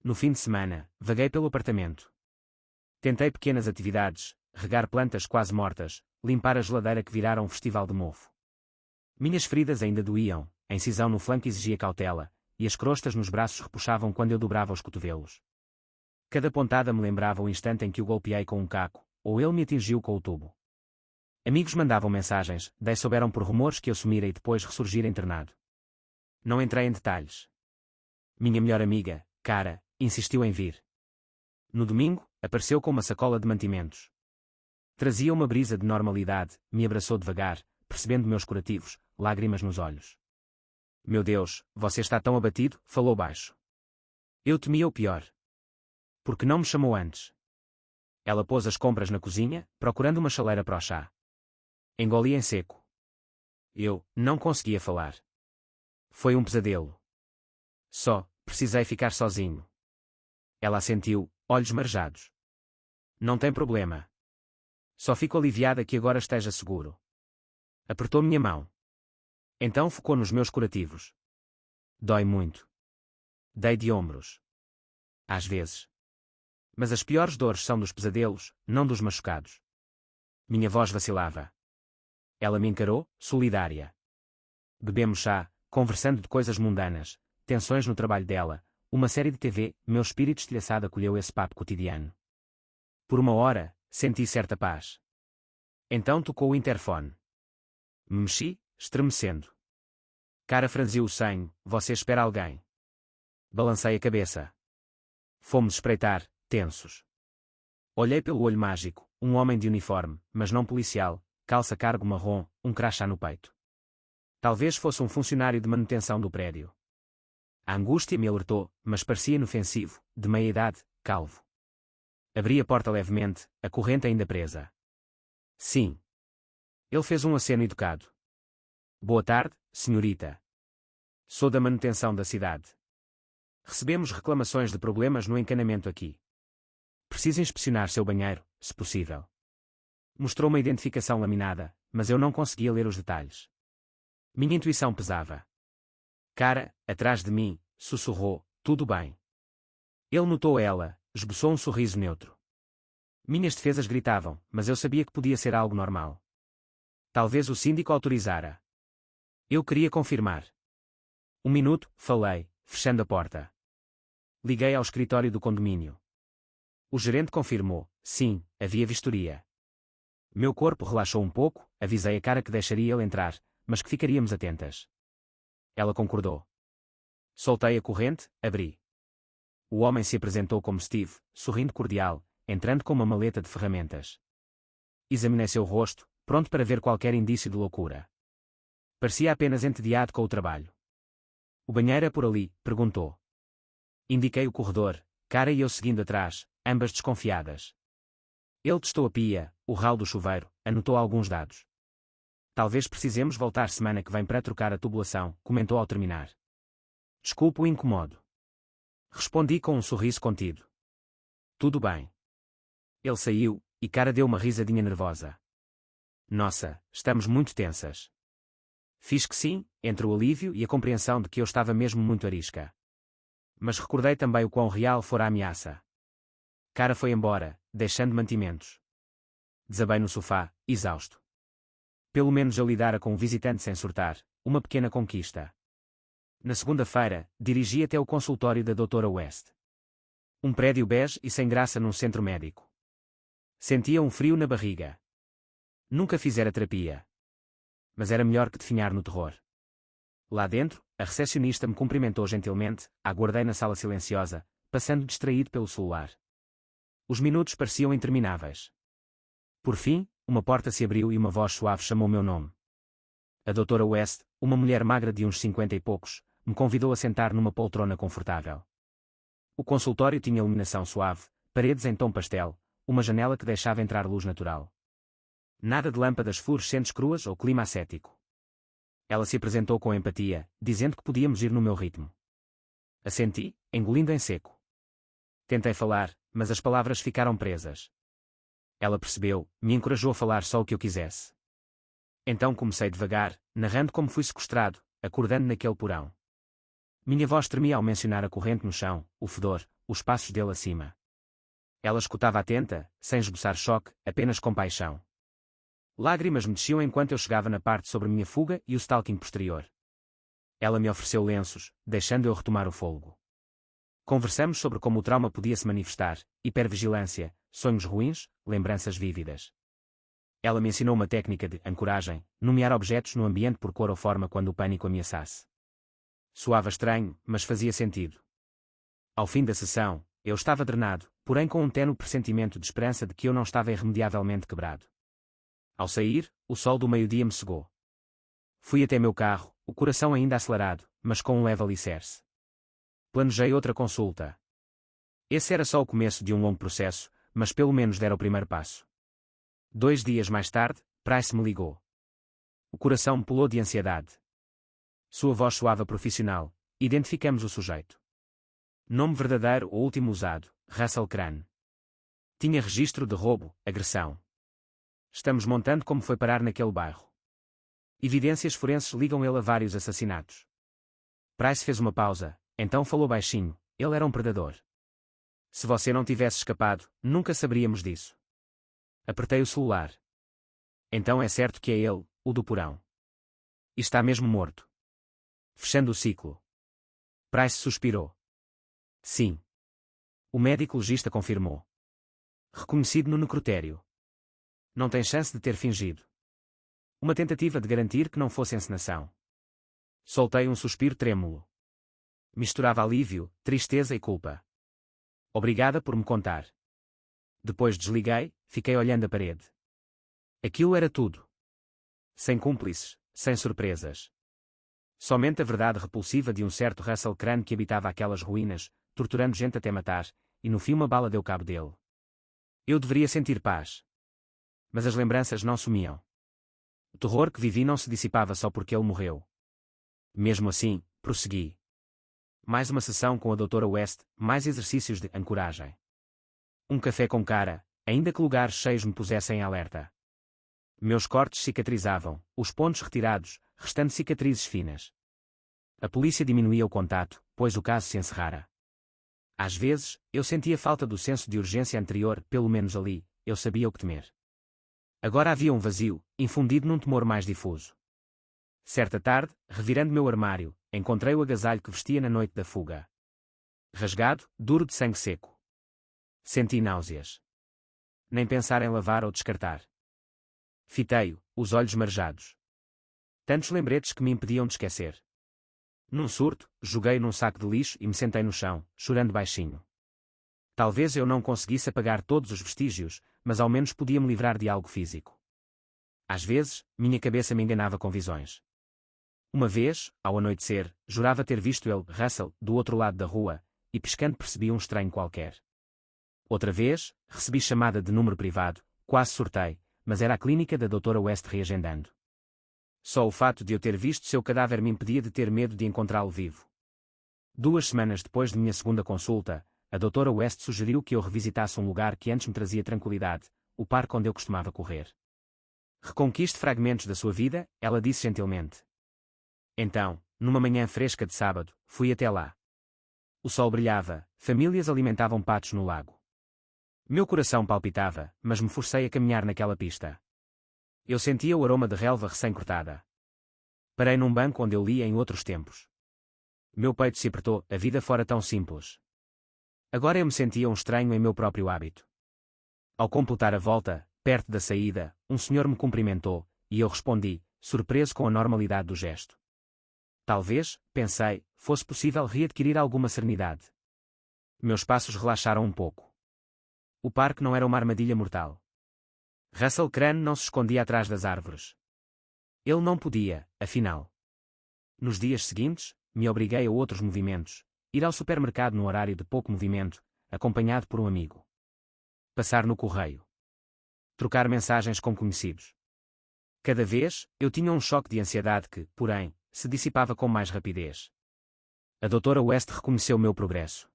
No fim de semana, vaguei pelo apartamento. Tentei pequenas atividades, regar plantas quase mortas, limpar a geladeira que virara um festival de mofo. Minhas feridas ainda doíam, a incisão no flanco exigia cautela, e as crostas nos braços repuxavam quando eu dobrava os cotovelos. Cada pontada me lembrava o instante em que o golpeei com um caco, ou ele me atingiu com o tubo. Amigos mandavam mensagens, daí souberam por rumores que eu sumira e depois ressurgira internado. Não entrei em detalhes. Minha melhor amiga, Cara, insistiu em vir. No domingo, apareceu com uma sacola de mantimentos. Trazia uma brisa de normalidade, me abraçou devagar, percebendo meus curativos, lágrimas nos olhos. Meu Deus, você está tão abatido, falou baixo. Eu temia o pior. Por que não me chamou antes? Ela pôs as compras na cozinha, procurando uma chaleira para o chá. Engoli em seco. Eu não conseguia falar. Foi um pesadelo. Só, precisei ficar sozinho. Ela assentiu, olhos marejados. Não tem problema. Só fico aliviada que agora esteja seguro. Apertou minha mão. Então focou nos meus curativos. Dói muito. Dei de ombros. Às vezes. Mas as piores dores são dos pesadelos, não dos machucados. Minha voz vacilava. Ela me encarou, solidária. Bebemos chá, conversando de coisas mundanas, tensões no trabalho dela, uma série de TV, meu espírito estilhaçado acolheu esse papo cotidiano. Por uma hora, senti certa paz. Então tocou o interfone. Me mexi, estremecendo. Cara franziu o senho, você espera alguém. Balancei a cabeça. Fomos espreitar, tensos. Olhei pelo olho mágico, um homem de uniforme, mas não policial, calça cargo marrom, um crachá no peito. Talvez fosse um funcionário de manutenção do prédio. A angústia me alertou, mas parecia inofensivo, de meia idade, calvo. Abri a porta levemente, a corrente ainda presa. Sim. Ele fez um aceno educado. Boa tarde, senhorita. Sou da manutenção da cidade. Recebemos reclamações de problemas no encanamento aqui. Preciso inspecionar seu banheiro, se possível. Mostrou uma identificação laminada, mas eu não conseguia ler os detalhes. Minha intuição pesava. Cara, atrás de mim, sussurrou, tudo bem. Ele notou ela, esboçou um sorriso neutro. Minhas defesas gritavam, mas eu sabia que podia ser algo normal. Talvez o síndico autorizara. Eu queria confirmar. Um minuto, falei, fechando a porta. Liguei ao escritório do condomínio. O gerente confirmou, sim, havia vistoria. Meu corpo relaxou um pouco, avisei a cara que deixaria ele entrar, mas que ficaríamos atentas. Ela concordou. Soltei a corrente, abri. O homem se apresentou como Steve, sorrindo cordial, entrando com uma maleta de ferramentas. Examinei seu rosto, pronto para ver qualquer indício de loucura. Parecia apenas entediado com o trabalho. O banheiro é por ali, perguntou. Indiquei o corredor, cara e eu seguindo atrás, ambas desconfiadas. Ele testou a pia, o ralo do chuveiro, anotou alguns dados. Talvez precisemos voltar semana que vem para trocar a tubulação, comentou ao terminar. Desculpe o incomodo. Respondi com um sorriso contido. Tudo bem. Ele saiu, e cara deu uma risadinha nervosa. Nossa, estamos muito tensas. Fiz que sim, entre o alívio e a compreensão de que eu estava mesmo muito arisca. Mas recordei também o quão real fora a ameaça. Cara foi embora, deixando mantimentos. Desabei no sofá, exausto. Pelo menos eu lidara com um visitante sem surtar, uma pequena conquista. Na segunda-feira, dirigi até o consultório da Dra. West. Um prédio bege e sem graça num centro médico. Sentia um frio na barriga. Nunca fizera terapia. Mas era melhor que definhar no terror. Lá dentro, a recepcionista me cumprimentou gentilmente, aguardei na sala silenciosa, passando distraído pelo celular. Os minutos pareciam intermináveis. Por fim, uma porta se abriu e uma voz suave chamou meu nome. A Dra. West, uma mulher magra de uns 50 e poucos, me convidou a sentar numa poltrona confortável. O consultório tinha iluminação suave, paredes em tom pastel, uma janela que deixava entrar luz natural. Nada de lâmpadas fluorescentes cruas ou clima ascético. Ela se apresentou com empatia, dizendo que podíamos ir no meu ritmo. Assenti, engolindo em seco. Tentei falar, mas as palavras ficaram presas. Ela percebeu, me encorajou a falar só o que eu quisesse. Então comecei devagar, narrando como fui sequestrado, acordando naquele porão. Minha voz tremia ao mencionar a corrente no chão, o fedor, os passos dele acima. Ela escutava atenta, sem esboçar choque, apenas compaixão. Lágrimas me desciam enquanto eu chegava na parte sobre minha fuga e o stalking posterior. Ela me ofereceu lenços, deixando eu retomar o fôlego. Conversamos sobre como o trauma podia se manifestar, hipervigilância, sonhos ruins, lembranças vívidas. Ela me ensinou uma técnica de ancoragem, nomear objetos no ambiente por cor ou forma quando o pânico ameaçasse. Soava estranho, mas fazia sentido. Ao fim da sessão, eu estava drenado, porém com um ténue pressentimento de esperança de que eu não estava irremediavelmente quebrado. Ao sair, o sol do meio-dia me cegou. Fui até meu carro, o coração ainda acelerado, mas com um leve alicerce. Planejei outra consulta. Esse era só o começo de um longo processo, mas pelo menos dera o primeiro passo. 2 dias mais tarde, Price me ligou. O coração me pulou de ansiedade. Sua voz soava profissional. Identificamos o sujeito. Nome verdadeiro ou último usado, Russell Crane. Tinha registro de roubo, agressão. Estamos montando como foi parar naquele bairro. Evidências forenses ligam ele a vários assassinatos. Price fez uma pausa, então falou baixinho, ele era um predador. Se você não tivesse escapado, nunca saberíamos disso. Apertei o celular. Então é certo que é ele, o do porão. E está mesmo morto. Fechando o ciclo. Price suspirou. Sim. O médico legista confirmou. Reconhecido no necrotério. Não tem chance de ter fingido. Uma tentativa de garantir que não fosse encenação. Soltei um suspiro trêmulo. Misturava alívio, tristeza e culpa. Obrigada por me contar. Depois desliguei, fiquei olhando a parede. Aquilo era tudo. Sem cúmplices, sem surpresas. Somente a verdade repulsiva de um certo Russell Crane que habitava aquelas ruínas, torturando gente até matar, e no fim uma bala deu cabo dele. Eu deveria sentir paz. Mas as lembranças não sumiam. O terror que vivi não se dissipava só porque ele morreu. Mesmo assim, prossegui. Mais uma sessão com a Dra. West, mais exercícios de ancoragem. Um café com cara, ainda que lugares cheios me pusessem em alerta. Meus cortes cicatrizavam, os pontos retirados, restando cicatrizes finas. A polícia diminuía o contato, pois o caso se encerrara. Às vezes, eu sentia falta do senso de urgência anterior, pelo menos ali, eu sabia o que temer. Agora havia um vazio, infundido num temor mais difuso. Certa tarde, revirando meu armário, encontrei o agasalho que vestia na noite da fuga. Rasgado, duro de sangue seco. Senti náuseas. Nem pensar em lavar ou descartar. Fitei-o, os olhos marejados. Tantos lembretes que me impediam de esquecer. Num surto, joguei-o num saco de lixo e me sentei no chão, chorando baixinho. Talvez eu não conseguisse apagar todos os vestígios, mas ao menos podia me livrar de algo físico. Às vezes, minha cabeça me enganava com visões. Uma vez, ao anoitecer, jurava ter visto ele, Russell, do outro lado da rua, e piscando percebi um estranho qualquer. Outra vez, recebi chamada de número privado, quase surtei, mas era a clínica da Dra. West reagendando. Só o fato de eu ter visto seu cadáver me impedia de ter medo de encontrá-lo vivo. 2 semanas depois de minha segunda consulta, a Dra. West sugeriu que eu revisitasse um lugar que antes me trazia tranquilidade, o parque onde eu costumava correr. Reconquiste fragmentos da sua vida, ela disse gentilmente. Então, numa manhã fresca de sábado, fui até lá. O sol brilhava, famílias alimentavam patos no lago. Meu coração palpitava, mas me forcei a caminhar naquela pista. Eu sentia o aroma de relva recém-cortada. Parei num banco onde eu lia em outros tempos. Meu peito se apertou, a vida fora tão simples. Agora eu me sentia um estranho em meu próprio hábito. Ao completar a volta, perto da saída, um senhor me cumprimentou, e eu respondi, surpreso com a normalidade do gesto. Talvez, pensei, fosse possível readquirir alguma serenidade. Meus passos relaxaram um pouco. O parque não era uma armadilha mortal. Russell Crane não se escondia atrás das árvores. Ele não podia, afinal. Nos dias seguintes, me obriguei a outros movimentos, ir ao supermercado no horário de pouco movimento, acompanhado por um amigo. Passar no correio. Trocar mensagens com conhecidos. Cada vez, eu tinha um choque de ansiedade que, porém, se dissipava com mais rapidez. A Dra. West reconheceu meu progresso.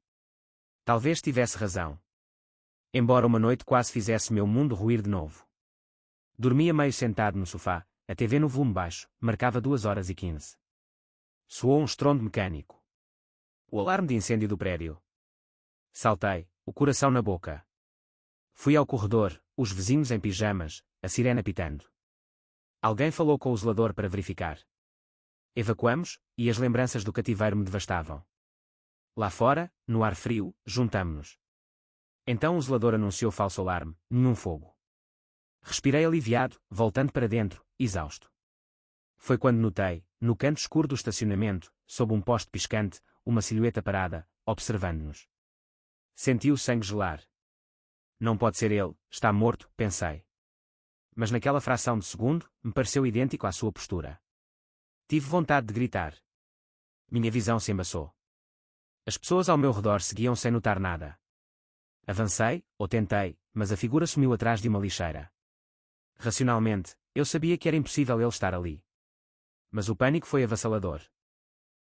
Talvez tivesse razão. Embora uma noite quase fizesse meu mundo ruir de novo. Dormia meio sentado no sofá, a TV no volume baixo, marcava 2h15. Soou um estrondo mecânico. O alarme de incêndio do prédio. Saltei, o coração na boca. Fui ao corredor, os vizinhos em pijamas, a sirene apitando. Alguém falou com o zelador para verificar. Evacuamos, e as lembranças do cativeiro me devastavam. Lá fora, no ar frio, juntamo-nos. Então o zelador anunciou falso alarme, nenhum fogo. Respirei aliviado, voltando para dentro, exausto. Foi quando notei, no canto escuro do estacionamento, sob um poste piscante, uma silhueta parada, observando-nos. Senti o sangue gelar. Não pode ser ele, está morto, pensei. Mas naquela fração de segundo, me pareceu idêntico à sua postura. Tive vontade de gritar. Minha visão se embaçou. As pessoas ao meu redor seguiam sem notar nada. Avancei, ou tentei, mas a figura sumiu atrás de uma lixeira. Racionalmente, eu sabia que era impossível ele estar ali. Mas o pânico foi avassalador.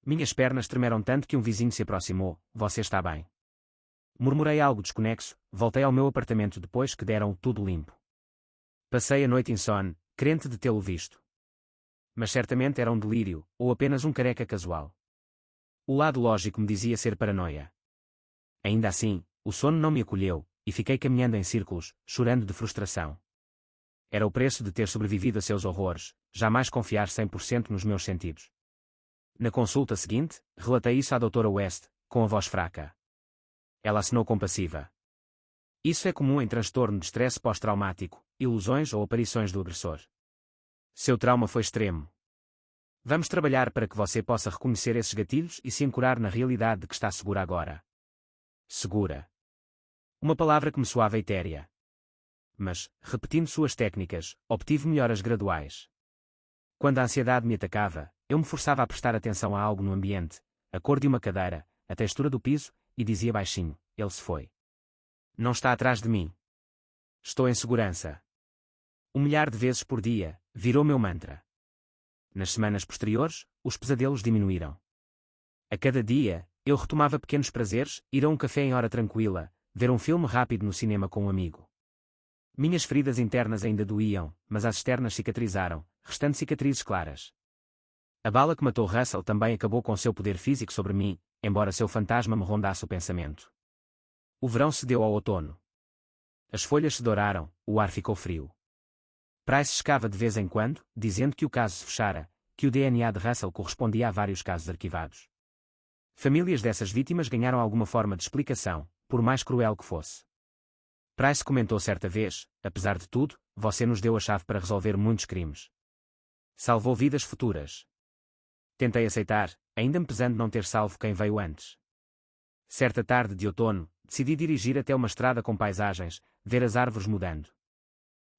Minhas pernas tremeram tanto que um vizinho se aproximou. Você está bem? Murmurei algo desconexo, voltei ao meu apartamento depois que deram tudo limpo. Passei a noite insone, crente de tê-lo visto. Mas certamente era um delírio, ou apenas um careca casual. O lado lógico me dizia ser paranoia. Ainda assim, o sono não me acolheu, e fiquei caminhando em círculos, chorando de frustração. Era o preço de ter sobrevivido a seus horrores, jamais confiar 100% nos meus sentidos. Na consulta seguinte, relatei isso à Dra. West, com a voz fraca. Ela assinou compassiva. Isso é comum em transtorno de estresse pós-traumático, ilusões ou aparições do agressor. Seu trauma foi extremo. Vamos trabalhar para que você possa reconhecer esses gatilhos e se ancorar na realidade de que está segura agora. Segura. Uma palavra que me soava etérea. Mas, repetindo suas técnicas, obtive melhoras graduais. Quando a ansiedade me atacava, eu me forçava a prestar atenção a algo no ambiente, a cor de uma cadeira, a textura do piso, e dizia baixinho, ele se foi. Não está atrás de mim. Estou em segurança. 1 milhar de vezes por dia, virou meu mantra. Nas semanas posteriores, os pesadelos diminuíram. A cada dia, eu retomava pequenos prazeres, ir a um café em hora tranquila, ver um filme rápido no cinema com um amigo. Minhas feridas internas ainda doíam, mas as externas cicatrizaram, restando cicatrizes claras. A bala que matou Russell também acabou com seu poder físico sobre mim, embora seu fantasma me rondasse o pensamento. O verão cedeu ao outono. As folhas se douraram, o ar ficou frio. Price escava de vez em quando, dizendo que o caso se fechara, que o DNA de Russell correspondia a vários casos arquivados. Famílias dessas vítimas ganharam alguma forma de explicação, por mais cruel que fosse. Price comentou certa vez, apesar de tudo, você nos deu a chave para resolver muitos crimes. Salvou vidas futuras. Tentei aceitar, ainda me pesando não ter salvo quem veio antes. Certa tarde de outono, decidi dirigir até uma estrada com paisagens, ver as árvores mudando.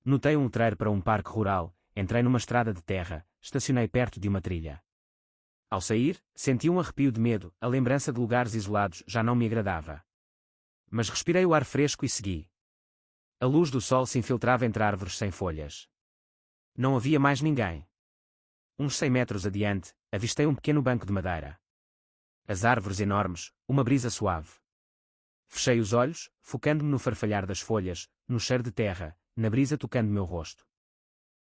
Notei um letreiro para um parque rural, entrei numa estrada de terra, estacionei perto de uma trilha. Ao sair, senti um arrepio de medo, a lembrança de lugares isolados já não me agradava. Mas respirei o ar fresco e segui. A luz do sol se infiltrava entre árvores sem folhas. Não havia mais ninguém. Uns 100 metros adiante, avistei um pequeno banco de madeira. As árvores enormes, uma brisa suave. Fechei os olhos, focando-me no farfalhar das folhas, no cheiro de terra, na brisa tocando meu rosto.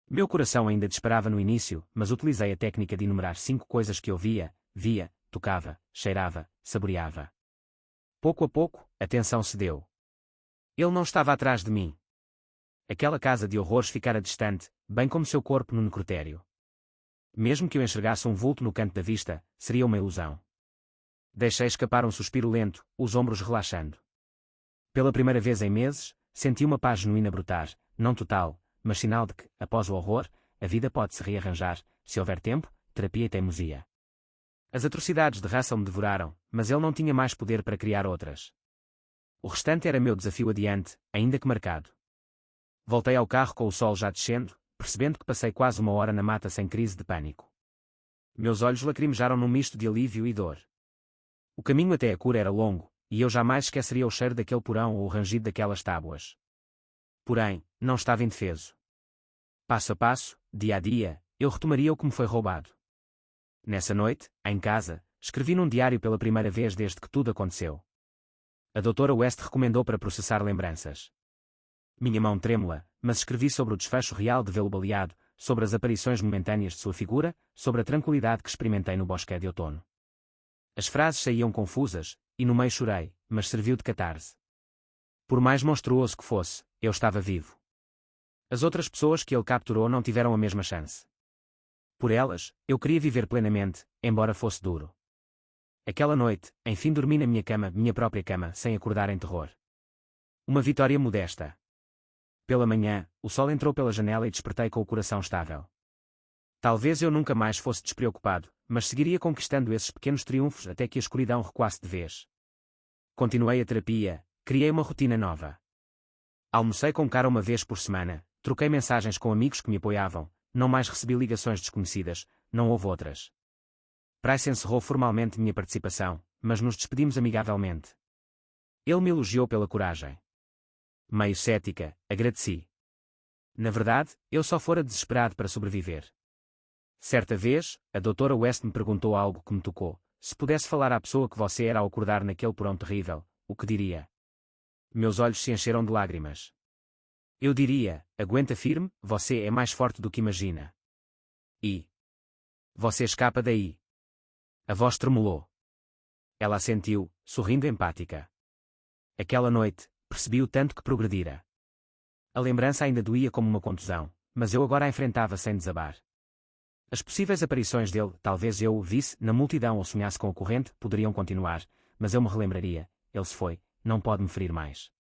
Meu coração ainda disparava no início, mas utilizei a técnica de enumerar 5 coisas que eu via, tocava, cheirava, saboreava. Pouco a pouco, a tensão cedeu. Ele não estava atrás de mim. Aquela casa de horrores ficara distante, bem como seu corpo no necrotério. Mesmo que eu enxergasse um vulto no canto da vista, seria uma ilusão. Deixei escapar um suspiro lento, os ombros relaxando. Pela primeira vez em meses, senti uma paz genuína brotar, não total, mas sinal de que, após o horror, a vida pode se rearranjar, se houver tempo, terapia e teimosia. As atrocidades de Russell me devoraram, mas ele não tinha mais poder para criar outras. O restante era meu desafio adiante, ainda que marcado. Voltei ao carro com o sol já descendo, percebendo que passei quase 1 hora na mata sem crise de pânico. Meus olhos lacrimejaram num misto de alívio e dor. O caminho até a cura era longo, e eu jamais esqueceria o cheiro daquele porão ou o rangido daquelas tábuas. Porém, não estava indefeso. Passo a passo, dia a dia, eu retomaria o que me foi roubado. Nessa noite, em casa, escrevi num diário pela primeira vez desde que tudo aconteceu. A doutora West recomendou para processar lembranças. Minha mão trêmula, mas escrevi sobre o desfecho real de vê-lo baleado, sobre as aparições momentâneas de sua figura, sobre a tranquilidade que experimentei no bosque de outono. As frases saíam confusas, e no meio chorei, mas serviu de catarse. Por mais monstruoso que fosse, eu estava vivo. As outras pessoas que ele capturou não tiveram a mesma chance. Por elas, eu queria viver plenamente, embora fosse duro. Aquela noite, enfim dormi na minha própria cama, sem acordar em terror. Uma vitória modesta. Pela manhã, o sol entrou pela janela e despertei com o coração estável. Talvez eu nunca mais fosse despreocupado, mas seguiria conquistando esses pequenos triunfos até que a escuridão recuasse de vez. Continuei a terapia, criei uma rotina nova. Almocei com Cara uma vez por semana, troquei mensagens com amigos que me apoiavam, não mais recebi ligações desconhecidas, não houve outras. Price encerrou formalmente minha participação, mas nos despedimos amigavelmente. Ele me elogiou pela coragem. Meio cética, agradeci. Na verdade, eu só fora desesperado para sobreviver. Certa vez, a doutora West me perguntou algo que me tocou. Se pudesse falar à pessoa que você era ao acordar naquele porão terrível, o que diria? Meus olhos se encheram de lágrimas. Eu diria, aguenta firme, você é mais forte do que imagina. E você escapa daí. A voz tremulou. Ela assentiu, sorrindo empática. Aquela noite, percebi o tanto que progredira. A lembrança ainda doía como uma contusão, mas eu agora a enfrentava sem desabar. As possíveis aparições dele, talvez eu o visse na multidão ou sonhasse com o corrente, poderiam continuar, mas eu me relembraria, ele se foi, não pode me ferir mais.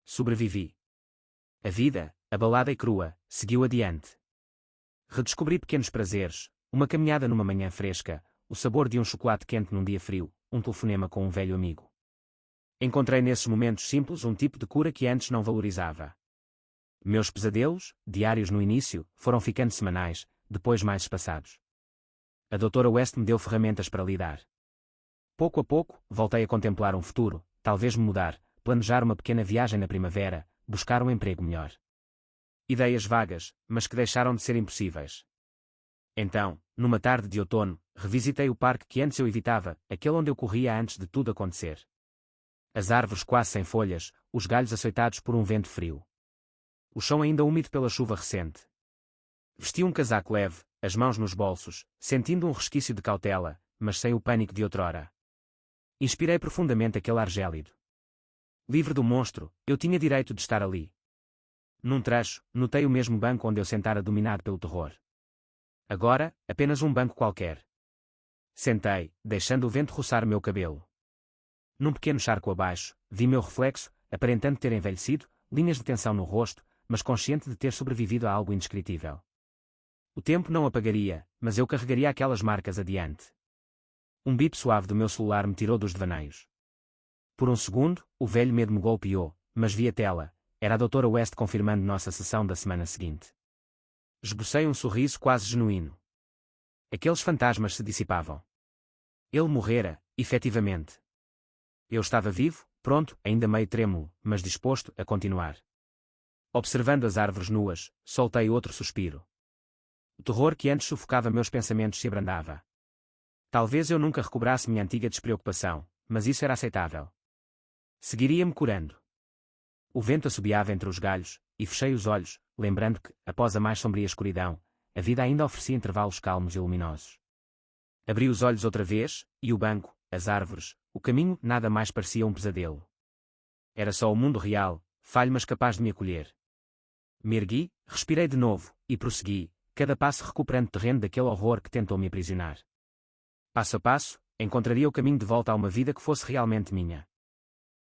Sobrevivi. A vida, abalada e crua, seguiu adiante. Redescobri pequenos prazeres, uma caminhada numa manhã fresca, o sabor de um chocolate quente num dia frio, um telefonema com um velho amigo. Encontrei nesses momentos simples um tipo de cura que antes não valorizava. Meus pesadelos, diários no início, foram ficando semanais, depois mais espaçados. A doutora West me deu ferramentas para lidar. Pouco a pouco, voltei a contemplar um futuro, talvez me mudar, planejar uma pequena viagem na primavera, buscar um emprego melhor. Ideias vagas, mas que deixaram de ser impossíveis. Então, numa tarde de outono, revisitei o parque que antes eu evitava, aquele onde eu corria antes de tudo acontecer. As árvores quase sem folhas, os galhos açoitados por um vento frio. O chão ainda úmido pela chuva recente. Vesti um casaco leve, as mãos nos bolsos, sentindo um resquício de cautela, mas sem o pânico de outrora. Inspirei profundamente aquele ar gélido. Livre do monstro, eu tinha direito de estar ali. Num trecho, notei o mesmo banco onde eu sentara dominado pelo terror. Agora, apenas um banco qualquer. Sentei, deixando o vento roçar meu cabelo. Num pequeno charco abaixo, vi meu reflexo, aparentando ter envelhecido, linhas de tensão no rosto, mas consciente de ter sobrevivido a algo indescritível. O tempo não apagaria, mas eu carregaria aquelas marcas adiante. Um bip suave do meu celular me tirou dos devaneios. Por um segundo, o velho medo me golpeou, mas vi a tela. Era a Dra. West confirmando nossa sessão da semana seguinte. Esbocei um sorriso quase genuíno. Aqueles fantasmas se dissipavam. Ele morrera, efetivamente. Eu estava vivo, pronto, ainda meio trêmulo, mas disposto a continuar. Observando as árvores nuas, soltei outro suspiro. O terror que antes sufocava meus pensamentos se abrandava. Talvez eu nunca recobrasse minha antiga despreocupação, mas isso era aceitável. Seguiria-me curando. O vento assobiava entre os galhos, e fechei os olhos, lembrando que, após a mais sombria escuridão, a vida ainda oferecia intervalos calmos e luminosos. Abri os olhos outra vez, e o banco, as árvores, o caminho, nada mais parecia um pesadelo. Era só o mundo real, falho mas capaz de me acolher. Me ergui, respirei de novo, e prossegui, cada passo recuperando terreno daquele horror que tentou me aprisionar. Passo a passo, encontraria o caminho de volta a uma vida que fosse realmente minha.